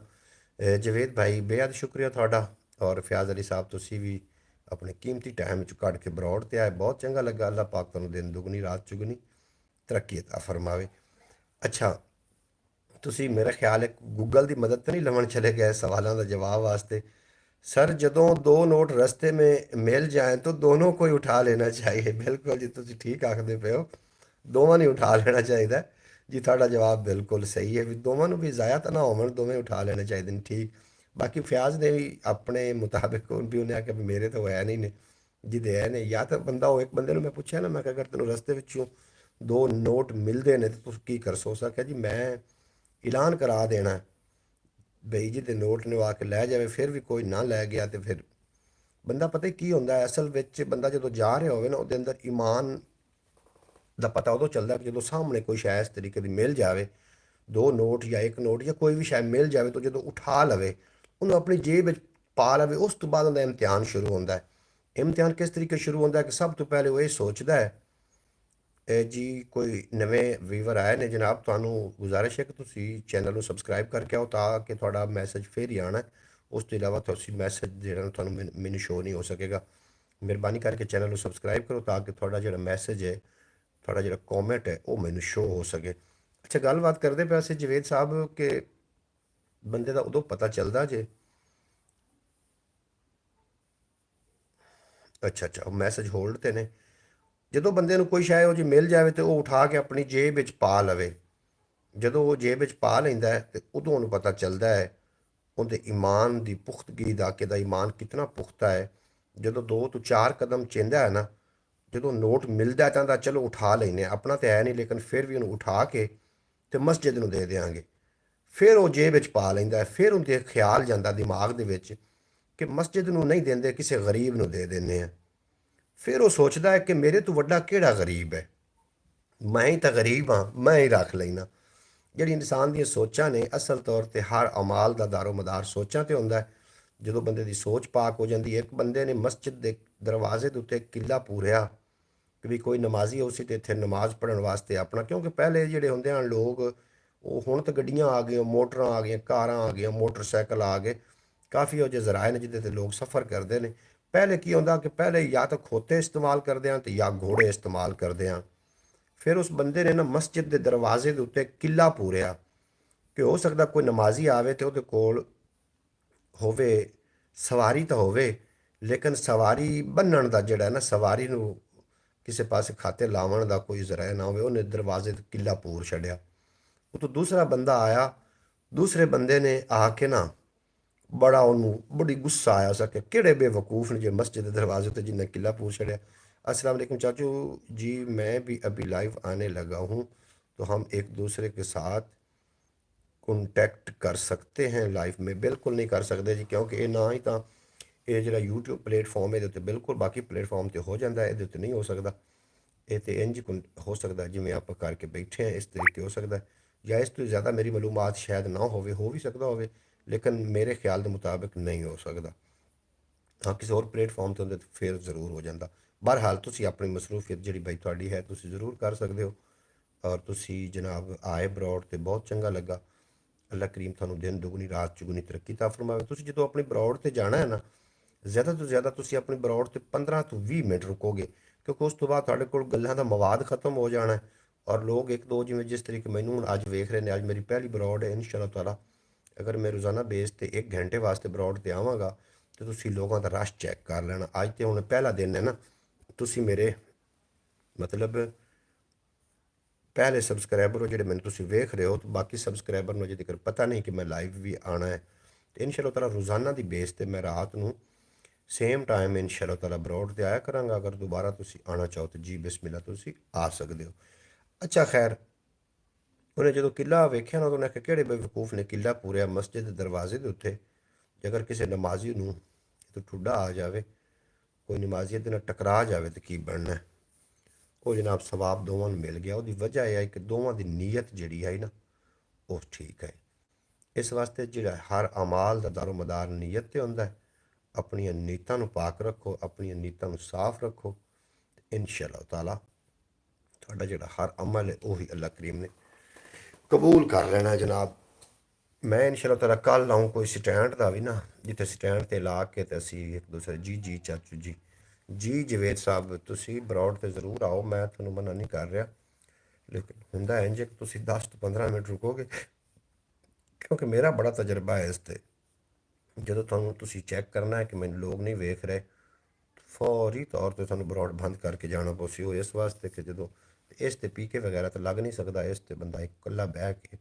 ਜਵੇਦ ਭਾਈ, ਬੇਹੱਦ ਸ਼ੁਕਰੀਆ ਤੁਹਾਡਾ। ਔਰ ਫਿਆਜ਼ ਅਲੀ ਸਾਹਿਬ, ਤੁਸੀਂ ਵੀ ਆਪਣੇ ਕੀਮਤੀ ਟਾਈਮ 'ਚ ਕੱਢ ਕੇ ਬਰੌਡ ਤੇ ਆਏ, ਬਹੁਤ ਚੰਗਾ ਲੱਗਾ। ਅੱਲਾਹ ਪਾਕ ਤੁਹਾਨੂੰ ਦਿਨ ਦੁਗਣੀ ਰਾਤ ਚੁਗਣੀ ਤਰੱਕੀ ਅਤਾ ਫਰਮਾਵੇ। ਅੱਛਾ, ਤੁਸੀਂ ਮੇਰਾ ਖਿਆਲ ਹੈ ਗੂਗਲ ਦੀ ਮਦਦ ਤਾਂ ਨਹੀਂ ਲਵਣ ਚਲੇ ਗਏ ਸਵਾਲਾਂ ਦਾ ਜਵਾਬ ਵਾਸਤੇ? सर ਜਦੋਂ ਦੋ ਨੋਟ ਰਸਤੇ में मिल जाए तो दोनों को ही उठा लेना चाहिए। ਬਿਲਕੁਲ ਜੀ, ਤੁਸੀਂ ਠੀਕ ਆਖਦੇ ਪਏ ਹੋ। ਦੋਵਾਂ ਨੂੰ ਉਠਾ ਲੈਣਾ ਚਾਹੀਦਾ ਜੀ। ਤੁਹਾਡਾ ਜਵਾਬ ਬਿਲਕੁਲ ਸਹੀ ਹੈ ਵੀ ਦੋਵਾਂ ਨੂੰ ਵੀ ਜ਼ਾਇਆ ਤਾਂ ਨਾ ਹੋਵਣ, ਦੋਵੇਂ ਉਠਾ ਲੈਣੇ ਚਾਹੀਦੇ ਨੇ। ਠੀਕ। ਬਾਕੀ ਫਿਆਜ਼ ਨੇ ਵੀ ਆਪਣੇ ਮੁਤਾਬਿਕ ਵੀ ਉਹਨੇ ਆਖਿਆ ਵੀ ਮੇਰੇ ਤਾਂ ਹੋਇਆ ਨਹੀਂ ਨੇ, ਜਿਹਦੇ ਹੈ ਨੇ ਜਾਂ ਤਾਂ ਬੰਦਾ ਉਹ ਇੱਕ ਬੰਦੇ ਨੂੰ ਮੈਂ ਪੁੱਛਿਆ ਨਾ, ਮੈਂ ਕਿਹਾ ਅਗਰ ਤੈਨੂੰ ਰਸਤੇ ਵਿੱਚੋਂ ਦੋ ਨੋਟ ਮਿਲਦੇ ਨੇ ਤਾਂ ਤੁਸੀਂ ਕੀ ਕਰ ਸੋਚਦਾ? ਜੀ ਮੈਂ ਐਲਾਨ ਕਰਾ ਦੇਣਾ ਬਈ ਜਿਹਦੇ ਨੋਟ ਨੇ ਉਹ ਆ ਕੇ ਲੈ ਜਾਵੇ, ਫਿਰ ਵੀ ਕੋਈ ਨਾ ਲੈ ਗਿਆ ਤੇ ਫਿਰ ਬੰਦਾ ਪਤਾ ਕੀ ਹੁੰਦਾ ਹੈ, ਅਸਲ ਵਿੱਚ ਬੰਦਾ ਜਦੋਂ ਜਾ ਰਿਹਾ ਹੋਵੇ ਨਾ ਉਹਦੇ ਅੰਦਰ ਈਮਾਨ ਦਾ ਪਤਾ ਉਦੋਂ ਚੱਲਦਾ ਕਿ ਜਦੋਂ ਸਾਹਮਣੇ ਕੋਈ ਸ਼ਾਇਦ ਇਸ ਤਰੀਕੇ ਦੀ ਮਿਲ ਜਾਵੇ, ਦੋ ਨੋਟ ਜਾਂ ਇੱਕ ਨੋਟ ਜਾਂ ਕੋਈ ਵੀ ਸ਼ਾਇਦ ਮਿਲ ਜਾਵੇ, ਤਾਂ ਜਦੋਂ ਉਠਾ ਲਵੇ ਉਹਨੂੰ ਆਪਣੀ ਜੇਬ ਵਿੱਚ ਪਾ ਲਵੇ, ਉਸ ਤੋਂ ਬਾਅਦ ਉਹਦਾ ਇਮਤਿਹਾਨ ਸ਼ੁਰੂ ਹੁੰਦਾ ਹੈ। ਇਮਤਿਹਾਨ ਕਿਸ ਤਰੀਕੇ ਸ਼ੁਰੂ ਹੁੰਦਾ ਹੈ ਕਿ ਸਭ ਤੋਂ ਪਹਿਲੇ ਉਹ ਇਹ ਸੋਚਦਾ ਹੈ, ਜੀ ਕੋਈ ਨਵੇਂ ਵੀਵਰ ਆਏ ਨੇ ਜਨਾਬ, ਤੁਹਾਨੂੰ ਗੁਜ਼ਾਰਿਸ਼ ਹੈ ਕਿ ਤੁਸੀਂ ਚੈਨਲ ਨੂੰ ਸਬਸਕ੍ਰਾਈਬ ਕਰਕੇ ਆਓ ਤਾਂ ਕਿ ਤੁਹਾਡਾ ਮੈਸੇਜ ਫਿਰ ਹੀ ਆਉਣਾ। ਉਸ ਤੋਂ ਇਲਾਵਾ ਤੁਸੀਂ ਮੈਸੇਜ ਜਿਹੜਾ ਤੁਹਾਨੂੰ ਮੈਨੂੰ ਸ਼ੋ ਨਹੀਂ ਹੋ ਸਕੇਗਾ। ਮਿਹਰਬਾਨੀ ਕਰਕੇ ਚੈਨਲ ਨੂੰ ਸਬਸਕ੍ਰਾਈਬ ਕਰੋ ਤਾਂ ਕਿ ਤੁਹਾਡਾ ਜਿਹੜਾ ਮੈਸੇਜ ਹੈ, ਤੁਹਾਡਾ ਜਿਹੜਾ ਕਮੈਂਟ ਹੈ ਉਹ ਮੈਨੂੰ ਸ਼ੋ ਹੋ ਸਕੇ। ਅੱਛਾ, ਗੱਲਬਾਤ ਕਰਦੇ ਪਏ ਸੀ ਜਵੇਦ ਸਾਹਿਬ ਕਿ ਬੰਦੇ ਦਾ ਉਦੋਂ ਪਤਾ ਚੱਲਦਾ ਜੇ। ਅੱਛਾ, ਉਹ ਮੈਸੇਜ ਹੋਲਡ ਤੇ ਨੇ। ਜਦੋਂ ਬੰਦੇ ਨੂੰ ਕੋਈ ਸ਼ਾਇਦ ਉਹ ਜੀ ਮਿਲ ਜਾਵੇ ਤੇ ਉਹ ਉਠਾ ਕੇ ਆਪਣੀ ਜੇਬ ਵਿੱਚ ਪਾ ਲਵੇ। ਜਦੋਂ ਉਹ ਜੇਬ ਵਿੱਚ ਪਾ ਲੈਂਦਾ ਹੈ ਤੇ ਉਦੋਂ ਉਹਨੂੰ ਪਤਾ ਚੱਲਦਾ ਹੈ ਉਹਦੇ ਈਮਾਨ ਦੀ ਪੁਖਤਗੀ ਦਾ, ਕਿ ਦਾ ਈਮਾਨ ਕਿਤਨਾ ਪੁਖਤਾ ਹੈ। ਜਦੋਂ 2 ਤੋਂ 4 ਕਦਮ ਚਿੰਦਾ ਹੈ ਨਾ, ਜਦੋਂ ਨੋਟ ਮਿਲਦਾ ਤਾਂ ਚਲੋ ਉਠਾ ਲੈਨੇ, ਆਪਣਾ ਤਾਂ ਹੈ ਨਹੀਂ ਲੇਕਿਨ ਫਿਰ ਵੀ ਉਹਨੂੰ ਉਠਾ ਕੇ ਤੇ ਮਸਜਿਦ ਨੂੰ ਦੇ ਦਿਆਂਗੇ। ਫਿਰ ਉਹ ਜੇਬ ਵਿੱਚ ਪਾ ਲੈਂਦਾ, ਫਿਰ ਉਹਦੇ ਖਿਆਲ ਜਾਂਦਾ ਦਿਮਾਗ ਦੇ ਵਿੱਚ ਕਿ ਮਸਜਿਦ ਨੂੰ ਨਹੀਂ ਦਿੰਦੇ, ਕਿਸੇ ਗਰੀਬ ਨੂੰ ਦੇ ਦਿੰਦੇ ਆ। ਫਿਰ ਉਹ ਸੋਚਦਾ ਹੈ ਕਿ ਮੇਰੇ ਤੋਂ ਵੱਡਾ ਕਿਹੜਾ ਗਰੀਬ ਹੈ, ਮੈਂ ਹੀ ਤਾਂ ਗਰੀਬ ਹਾਂ, ਮੈਂ ਹੀ ਰੱਖ ਲੈਣਾ। ਜਿਹੜੀ ਇਨਸਾਨ ਦੀਆਂ ਸੋਚਾਂ ਨੇ, ਅਸਲ ਤੌਰ ਤੇ ਹਰ ਅਮਾਲ ਦਾ ਦਾਰੋ ਮਦਾਰ ਸੋਚਾਂ ਤੇ ਹੁੰਦਾ ਹੈ। ਜਦੋਂ ਬੰਦੇ ਦੀ ਸੋਚ ਪਾਕ ਹੋ ਜਾਂਦੀ ਹੈ। ਇੱਕ ਬੰਦੇ ਨੇ ਮਸਜਿਦ ਦੇ ਦਰਵਾਜ਼ੇ ਦੇ ਉੱਤੇ ਕਿੱਲਾ ਪੂਰਿਆ ਕਿ ਵੀ ਕੋਈ ਨਮਾਜ਼ੀ ਹੋ ਸੀ ਤੇ ਇੱਥੇ ਨਮਾਜ਼ ਪੜ੍ਹਨ ਵਾਸਤੇ ਆਪਣਾ, ਕਿਉਂਕਿ ਪਹਿਲੇ ਜਿਹੜੇ ਹੁੰਦੇ ਹਨ ਲੋਕ, ਉਹ ਹੁਣ ਤਾਂ ਗੱਡੀਆਂ ਆ ਗਈਆਂ, ਮੋਟਰਾਂ ਆ ਗਈਆਂ, ਕਾਰਾਂ ਆ ਗਈਆਂ, ਮੋਟਰਸਾਈਕਲ ਆ ਗਏ, ਕਾਫੀ ਉਹ ਜਿਹੇ ਜ਼ਰਾਏ ਨੇ ਜਿਹਦੇ ਤੇ ਲੋਕ ਸਫ਼ਰ ਕਰਦੇ ਨੇ। ਪਹਿਲੇ ਕੀ ਹੁੰਦਾ ਕਿ ਪਹਿਲੇ ਜਾਂ ਤਾਂ ਖੋਤੇ ਇਸਤੇਮਾਲ ਕਰਦੇ ਹਨ ਤੇ ਜਾਂ ਘੋੜੇ ਇਸਤੇਮਾਲ ਕਰਦੇ ਹਨ। ਫਿਰ ਉਸ ਬੰਦੇ ਨੇ ਨਾ ਮਸਜਿਦ ਦੇ ਦਰਵਾਜ਼ੇ ਦੇ ਉੱਤੇ ਕਿੱਲਾ ਪੂਰਿਆ ਕਿ ਹੋ ਸਕਦਾ ਕੋਈ ਨਮਾਜ਼ੀ ਆਵੇ ਤੇ ਉਹਦੇ ਕੋਲ ਹੋਵੇ, ਸਵਾਰੀ ਤਾਂ ਹੋਵੇ ਲੇਕਿਨ ਸਵਾਰੀ ਬੰਨਣ ਦਾ ਜਿਹੜਾ ਨਾ, ਸਵਾਰੀ ਨੂੰ ਕਿਸੇ ਪਾਸੇ ਖਾਤੇ ਲਾਵਣ ਦਾ ਕੋਈ ਜ਼ਰਾਇਆ ਨਾ ਹੋਵੇ। ਉਹਨੇ ਦਰਵਾਜ਼ੇ ਤੇ ਕਿੱਲਾ ਪੂਰ ਛੱਡਿਆ। ਉਹ ਤੋਂ ਦੂਸਰਾ ਬੰਦਾ ਆਇਆ, ਦੂਸਰੇ ਬੰਦੇ ਨੇ ਆ ਕੇ ਨਾ ਬੜਾ ਉਹਨੂੰ ਬੜੀ ਗੁੱਸਾ ਆਇਆ ਉਸ ਕਿ ਕਿਹੜੇ ਬੇਵਕੂफ़ ने जो मस्जिद के दरवाजे पे जिन्हें किला पूछ छड़िया। अस्सलाम वालेकुम चाचू जी, मैं भी अभी लाइव आने लगा हूँ, तो हम एक दूसरे के साथ ਕੰਟੈਕਟ ਕਰ सकते हैं ਲਾਈਵ में? ਬਿਲਕੁਲ ਨਹੀਂ ਕਰ ਸਕਦੇ ਜੀ, ਕਿਉਂਕਿ ਇਹ ਨਾ ਹੀ ਤਾਂ ਇਹ ਜਿਹੜਾ YouTube ਪਲੇਟਫਾਰਮ ਇਹਦੇ ਉੱਤੇ ਬਿਲਕੁਲ ਬਾਕੀ ਪਲੇਟਫਾਰਮ ਤੇ ਹੋ ਜਾਂਦਾ, ਇਹਦੇ ਉੱਤੇ ਨਹੀਂ ਹੋ ਸਕਦਾ। ਇਹ ਤੇ ਇੰਜ ਹੋ ਸਕਦਾ ਜਿਵੇਂ ਆਪਾਂ ਕਰਕੇ ਬੈਠੇ ਹਾਂ, ਇਸ ਤਰੀਕੇ ਹੋ ਸਕਦਾ, ਜਾਂ ਇਸ ਤੋਂ ਜ਼ਿਆਦਾ ਮੇਰੀ ਮਾਲੂਮਾਤ ਸ਼ਾਇਦ ਨਾ ਹੋਵੇ, ਹੋ ਵੀ ਸਕਦਾ ਹੋਵੇ ਲੇਕਿਨ ਮੇਰੇ ਖਿਆਲ ਦੇ ਮੁਤਾਬਿਕ ਨਹੀਂ ਹੋ ਸਕਦਾ। ਹਾਂ, ਕਿਸੇ ਹੋਰ ਪਲੇਟਫਾਰਮ ਤੇ ਹੁੰਦੇ ਤਾਂ ਫਿਰ ਜ਼ਰੂਰ ਹੋ ਜਾਂਦਾ। ਬਹਰਹਾਲ ਤੁਸੀਂ ਆਪਣੀ ਮਸਰੂਫੀਅਤ ਜਿਹੜੀ ਬਾਈ ਤੁਹਾਡੀ ਹੈ ਤੁਸੀਂ ਜ਼ਰੂਰ ਕਰ ਸਕਦੇ ਹੋ। ਔਰ ਤੁਸੀਂ ਜਨਾਬ ਆਏ ਬਰੋਡ ਤੇ ਬਹੁਤ ਚੰਗਾ ਲੱਗਾ। ਅੱਲਾ ਕਰੀਮ ਤੁਹਾਨੂੰ ਦਿਨ ਦੁਗਣੀ ਰਾਤ ਚੁਗਣੀ ਤਰੱਕੀ ਤਾ ਫਰਮਾਵੇ। ਤੁਸੀਂ ਜਦੋਂ ਆਪਣੀ ਬਰੋਡ ਤੇ ਜਾਣਾ ਹੈ ਨਾ, ਜ਼ਿਆਦਾ ਤੋਂ ਜ਼ਿਆਦਾ ਤੁਸੀਂ ਆਪਣੀ ਬਰੋਡ ਤੇ 15 ਤੋਂ 20 ਮਿੰਟ ਰੁਕੋਗੇ, ਕਿਉਂਕਿ ਉਸ ਤੋਂ ਬਾਅਦ ਤੁਹਾਡੇ ਕੋਲ ਗੱਲਾਂ ਦਾ ਮਵਾਦ ਖਤਮ ਹੋ ਜਾਣਾ ਹੈ। ਔਰ ਲੋਕ ਇੱਕ ਦੋ ਜਿਵੇਂ ਜਿਸ ਤਰੀਕੇ ਮੈਨੂੰ ਹੁਣ ਅੱਜ ਵੇਖ ਰਹੇ ਨੇ, ਅੱਜ ਮੇਰੀ ਪਹਿਲੀ ਬਰੋਡ ਹੈ ਇਨਸ਼ਾ ਅੱਲਾਹ ਤਾਲਾ। ਅਗਰ ਮੈਂ ਰੋਜ਼ਾਨਾ ਬੇਸ ਤੇ 1 ਘੰਟੇ ਵਾਸਤੇ ਬਰੋਡ ਤੇ ਆਵਾਂਗਾ ਤੇ ਤੁਸੀਂ ਲੋਕਾਂ ਦਾ ਰਸ਼ ਚੈੱਕ ਕਰ ਲੈਣਾ। ਅੱਜ ਤੇ ਹੁਣ ਪਹਿਲਾ ਦਿਨ ਹੈ ਨਾ, ਤੁਸੀਂ ਮੇਰੇ ਮਤਲਬ ਪਹਿਲੇ ਸਬਸਕ੍ਰਾਈਬਰ ਹੋ ਜਿਹੜੇ ਮੈਨੂੰ ਤੁਸੀਂ ਵੇਖ ਰਹੇ ਹੋ, ਤੇ ਬਾਕੀ ਸਬਸਕ੍ਰਾਈਬਰ ਨੂੰ ਅਜੇ ਤੱਕ ਪਤਾ ਨਹੀਂ ਕਿ ਮੈਂ ਲਾਈਵ ਵੀ ਆਉਣਾ ਹੈ। ਤੇ ਇਨਸ਼ਾ ਅੱਲਾਹ ਤਾਲਾ ਰੋਜ਼ਾਨਾ ਦੀ ਬੇਸ ਤੇ ਮੈਂ ਰਾਤ ਨੂੰ ਸੇਮ ਟਾਈਮ ਇਨਸ਼ਾ ਅੱਲਾਹ ਤਾਲਾ ਬਰੋਡ ਤੇ ਆਇਆ ਕਰਾਂਗਾ। ਅਗਰ ਦੁਬਾਰਾ ਤੁਸੀਂ ਆਉਣਾ ਚਾਹੋ ਤਾਂ ਜੀ ਬਿਸਮਿਲ੍ਲਾ, ਤੁਸੀਂ ਆ ਸਕਦੇ ਹੋ। ਅੱਛਾ ਖੈਰ, ਉਹਨੇ ਜਦੋਂ ਕਿਲਾ ਵੇਖਿਆ ਨਾ, ਉਹਨੇ ਕਿਹਾ ਕਿਹੜੇ ਬੇਵਕੂਫ ਨੇ ਕਿਲਾ ਪੂਰਿਆ ਮਸਜਿਦ ਦੇ ਦਰਵਾਜ਼ੇ ਦੇ ਉੱਤੇ। ਜੇ ਅਗਰ ਕਿਸੇ ਨਮਾਜ਼ੀ ਨੂੰ ਤੋਂ ਠੁੱਡਾ ਆ ਜਾਵੇ, ਕੋਈ ਨਮਾਜ਼ੀ ਇਹਦੇ ਨਾਲ ਟਕਰਾ ਜਾਵੇ ਤਾਂ ਕੀ ਬਣਨਾ। ਉਹ ਜਨਾਬ ਸਵਾਬ ਦੋਵਾਂ ਨੂੰ ਮਿਲ ਗਿਆ। ਉਹਦੀ ਵਜ੍ਹਾ ਇਹ ਹੈ ਕਿ ਦੋਵਾਂ ਦੀ ਨੀਅਤ ਜਿਹੜੀ ਹੈ ਨਾ ਉਹ ਠੀਕ ਹੈ। ਇਸ ਵਾਸਤੇ ਜਿਹੜਾ ਹਰ ਅਮਾਲ ਦਾ ਦਾਰੋ ਮਦਾਰ ਨੀਅਤ ਤੇ ਹੁੰਦਾ ਹੈ। ਆਪਣੀਆਂ ਨੀਤਾਂ ਨੂੰ ਪਾਕ ਰੱਖੋ, ਆਪਣੀਆਂ ਨੀਤਾਂ ਨੂੰ ਸਾਫ਼ ਰੱਖੋ, ਇਨਸ਼ਾ ਅੱਲਾਹ ਤਾਲਾ ਤੁਹਾਡਾ ਜਿਹੜਾ ਹਰ ਅਮਲ ਹੈ ਉਹੀ ਅੱਲਾਹ ਕਰੀਮ ਨੇ ਕਬੂਲ ਕਰ ਲੈਣਾ ਜਨਾਬ। ਮੈਂ ਇਨਸ਼ਾ ਅੱਲਾਹ ਤਾਲਾ ਕੱਲ੍ਹ ਲਾऊं ਕੋਈ ਸਟੈਂਡ ਦਾ ਵੀ ਨਾ, ਜਿੱਥੇ ਸਟੈਂਡ ਤੇ ਲਾ ਕੇ ਤੇ ਅਸੀਂ ਇੱਕ ਦੂਸਰੇ ਜੀ ਜੀ ਚਾਚੂ ਜੀ ਜੀ ਜਵੇਦ ਸਾਹਿਬ ਤੁਸੀਂ ਬਰੋਡ ਤੇ ਜ਼ਰੂਰ ਆਓ, ਮੈਂ ਤੁਹਾਨੂੰ ਮਨਾ ਨਹੀਂ ਕਰ ਰਿਹਾ, ਲੇਕਿਨ ਹੁੰਦਾ ਇੰਜ ਕਿ ਤੁਸੀਂ 10 ਤੋਂ 15 ਮਿੰਟ ਰੁਕੋਗੇ, ਕਿਉਂਕਿ ਮੇਰਾ ਬੜਾ ਤਜਰਬਾ ਹੈ ਇਸ ਤੇ। ਜਦੋਂ ਤੁਹਾਨੂੰ ਤੁਸੀਂ ਚੈੱਕ ਕਰਨਾ ਹੈ ਕਿ ਮੈਨੂੰ ਲੋਕ ਨਹੀਂ ਵੇਖ ਰਹੇ, ਫੌਰੀ ਤੌਰ 'ਤੇ ਤੁਹਾਨੂੰ ਬਰੋਡ ਬੰਦ ਕਰਕੇ ਜਾਣਾ ਪਊ। ਉਹ ਇਸ ਵਾਸਤੇ ਕਿ ਜਦੋਂ ਇਸ 'ਤੇ ਪੀਕੇ ਵਗੈਰਾ ਤਾਂ ਲੱਗ ਨਹੀਂ ਸਕਦਾ, ਇਸ 'ਤੇ ਬੰਦਾ ਇਕੱਲਾ ਬਹਿ ਕੇ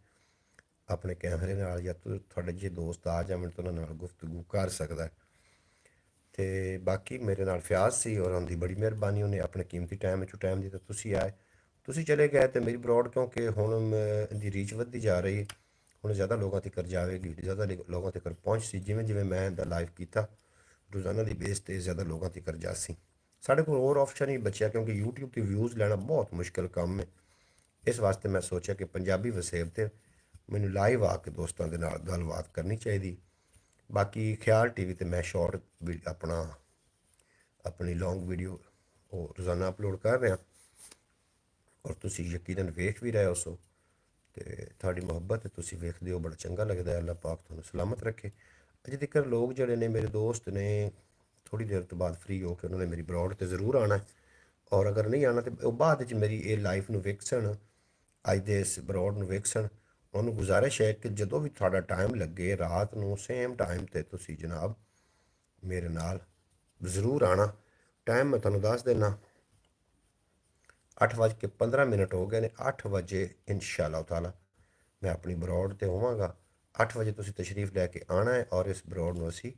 ਆਪਣੇ ਕੈਮਰੇ ਨਾਲ ਜਾਂ ਤੁਹਾਡੇ ਜੇ ਦੋਸਤ ਆ ਜਾਵਣ ਤਾਂ ਉਹਨਾਂ ਨਾਲ ਗੁਫ਼ਤਗੂ ਕਰ ਸਕਦਾ। ਅਤੇ ਬਾਕੀ ਮੇਰੇ ਨਾਲ ਫਿਆਜ਼ ਸੀ ਔਰ ਉਹਦੀ ਬੜੀ ਮਿਹਰਬਾਨੀ, ਉਹਨੇ ਆਪਣੇ ਕੀਮਤੀ ਟਾਈਮ ਵਿੱਚੋਂ ਟਾਈਮ ਦਿੱਤਾ। ਤੁਸੀਂ ਆਏ, ਤੁਸੀਂ ਚਲੇ ਗਏ ਅਤੇ ਮੇਰੀ ਬਰੋਡ ਕਿਉਂਕਿ ਹੁਣ ਇਹਦੀ ਰੀਚ ਵੱਧਦੀ ਜਾ ਰਹੀ, ਹੁਣ ਜ਼ਿਆਦਾ ਲੋਕਾਂ ਤੱਕ ਜਾਵੇਗੀ, ਜ਼ਿਆਦਾ ਲੋਕਾਂ ਤੱਕ ਪਹੁੰਚ ਸੀ। ਜਿਵੇਂ ਜਿਵੇਂ ਮੈਂ ਇਹਦਾ ਲਾਈਵ ਕੀਤਾ ਰੋਜ਼ਾਨਾ ਦੀ ਬੇਸ 'ਤੇ ਜ਼ਿਆਦਾ ਲੋਕਾਂ ਤੱਕ ਜਾ ਸੀ। ਸਾਡੇ ਕੋਲ ਹੋਰ ਆਪਸ਼ਨ ਹੀ ਬਚਿਆ ਕਿਉਂਕਿ YouTube 'ਤੇ ਵਿਊਜ਼ ਲੈਣਾ ਬਹੁਤ ਮੁਸ਼ਕਿਲ ਕੰਮ ਹੈ। ਇਸ ਵਾਸਤੇ ਮੈਂ ਸੋਚਿਆ ਕਿ ਪੰਜਾਬੀ ਵਸੇਬ 'ਤੇ ਮੈਨੂੰ ਲਾਈਵ ਆ ਕੇ ਦੋਸਤਾਂ ਦੇ ਨਾਲ ਗੱਲਬਾਤ ਕਰਨੀ ਚਾਹੀਦੀ। ਬਾਕੀ ਖਿਆਲ TV 'ਤੇ ਮੈਂ ਸ਼ਾਰਟ ਵੀ ਆਪਣੀ ਲੌਂਗ ਵੀਡੀਓ ਉਹ ਰੋਜ਼ਾਨਾ ਅਪਲੋਡ ਕਰ ਰਿਹਾ ਔਰ ਤੁਸੀਂ ਯਕੀਨਨ ਵੇਖ ਵੀ ਰਹੇ ਹੋ ਸੋ, ਅਤੇ ਤੁਹਾਡੀ ਮੁਹੱਬਤ ਹੈ, ਤੁਸੀਂ ਵੇਖਦੇ ਹੋ, ਬੜਾ ਚੰਗਾ ਲੱਗਦਾ। ਅੱਲਾਹ ਪਾਕ ਤੁਹਾਨੂੰ ਸਲਾਮਤ ਰੱਖੇ। ਅਜੇ ਤੱਕ ਲੋਕ ਜਿਹੜੇ ਨੇ ਮੇਰੇ ਦੋਸਤ ਨੇ ਥੋੜ੍ਹੀ ਦੇਰ ਤੋਂ ਬਾਅਦ ਫ੍ਰੀ ਹੋ ਕੇ ਉਹਨਾਂ ਨੇ ਮੇਰੀ ਬਰੋਡ 'ਤੇ ਜ਼ਰੂਰ ਆਉਣਾ, ਔਰ ਅਗਰ ਨਹੀਂ ਆਉਣਾ ਤਾਂ ਉਹ ਬਾਅਦ ਵਿੱਚ ਮੇਰੀ ਇਹ ਲਾਈਫ ਨੂੰ ਵੇਖਣ, ਅੱਜ ਦੇ ਇਸ ਬਰੋਡ ਨੂੰ ਵੇਖਣ। ਉਹਨੂੰ ਗੁਜ਼ਾਰਿਸ਼ ਹੈ ਕਿ ਜਦੋਂ ਵੀ ਤੁਹਾਡਾ ਟਾਈਮ ਲੱਗੇ ਰਾਤ ਨੂੰ ਸੇਮ ਟਾਈਮ 'ਤੇ ਤੁਸੀਂ ਜਨਾਬ ਮੇਰੇ ਨਾਲ ਜ਼ਰੂਰ ਆਉਣਾ। ਟਾਈਮ ਮੈਂ ਤੁਹਾਨੂੰ ਦੱਸ ਦੇਣਾ, 8:15 ਹੋ ਗਏ ਨੇ। 8 ਵਜੇ ਇਨਸ਼ਾ ਅੱਲਾਹ ਤਾਲਾ ਮੈਂ ਆਪਣੀ ਬਰੋਡ 'ਤੇ ਹੋਵਾਂਗਾ। 8 ਵਜੇ ਤੁਸੀਂ ਤਸ਼ਰੀਫ ਲੈ ਕੇ ਆਉਣਾ ਹੈ ਔਰ ਇਸ ਬਰੋਡ ਨੂੰ ਅਸੀਂ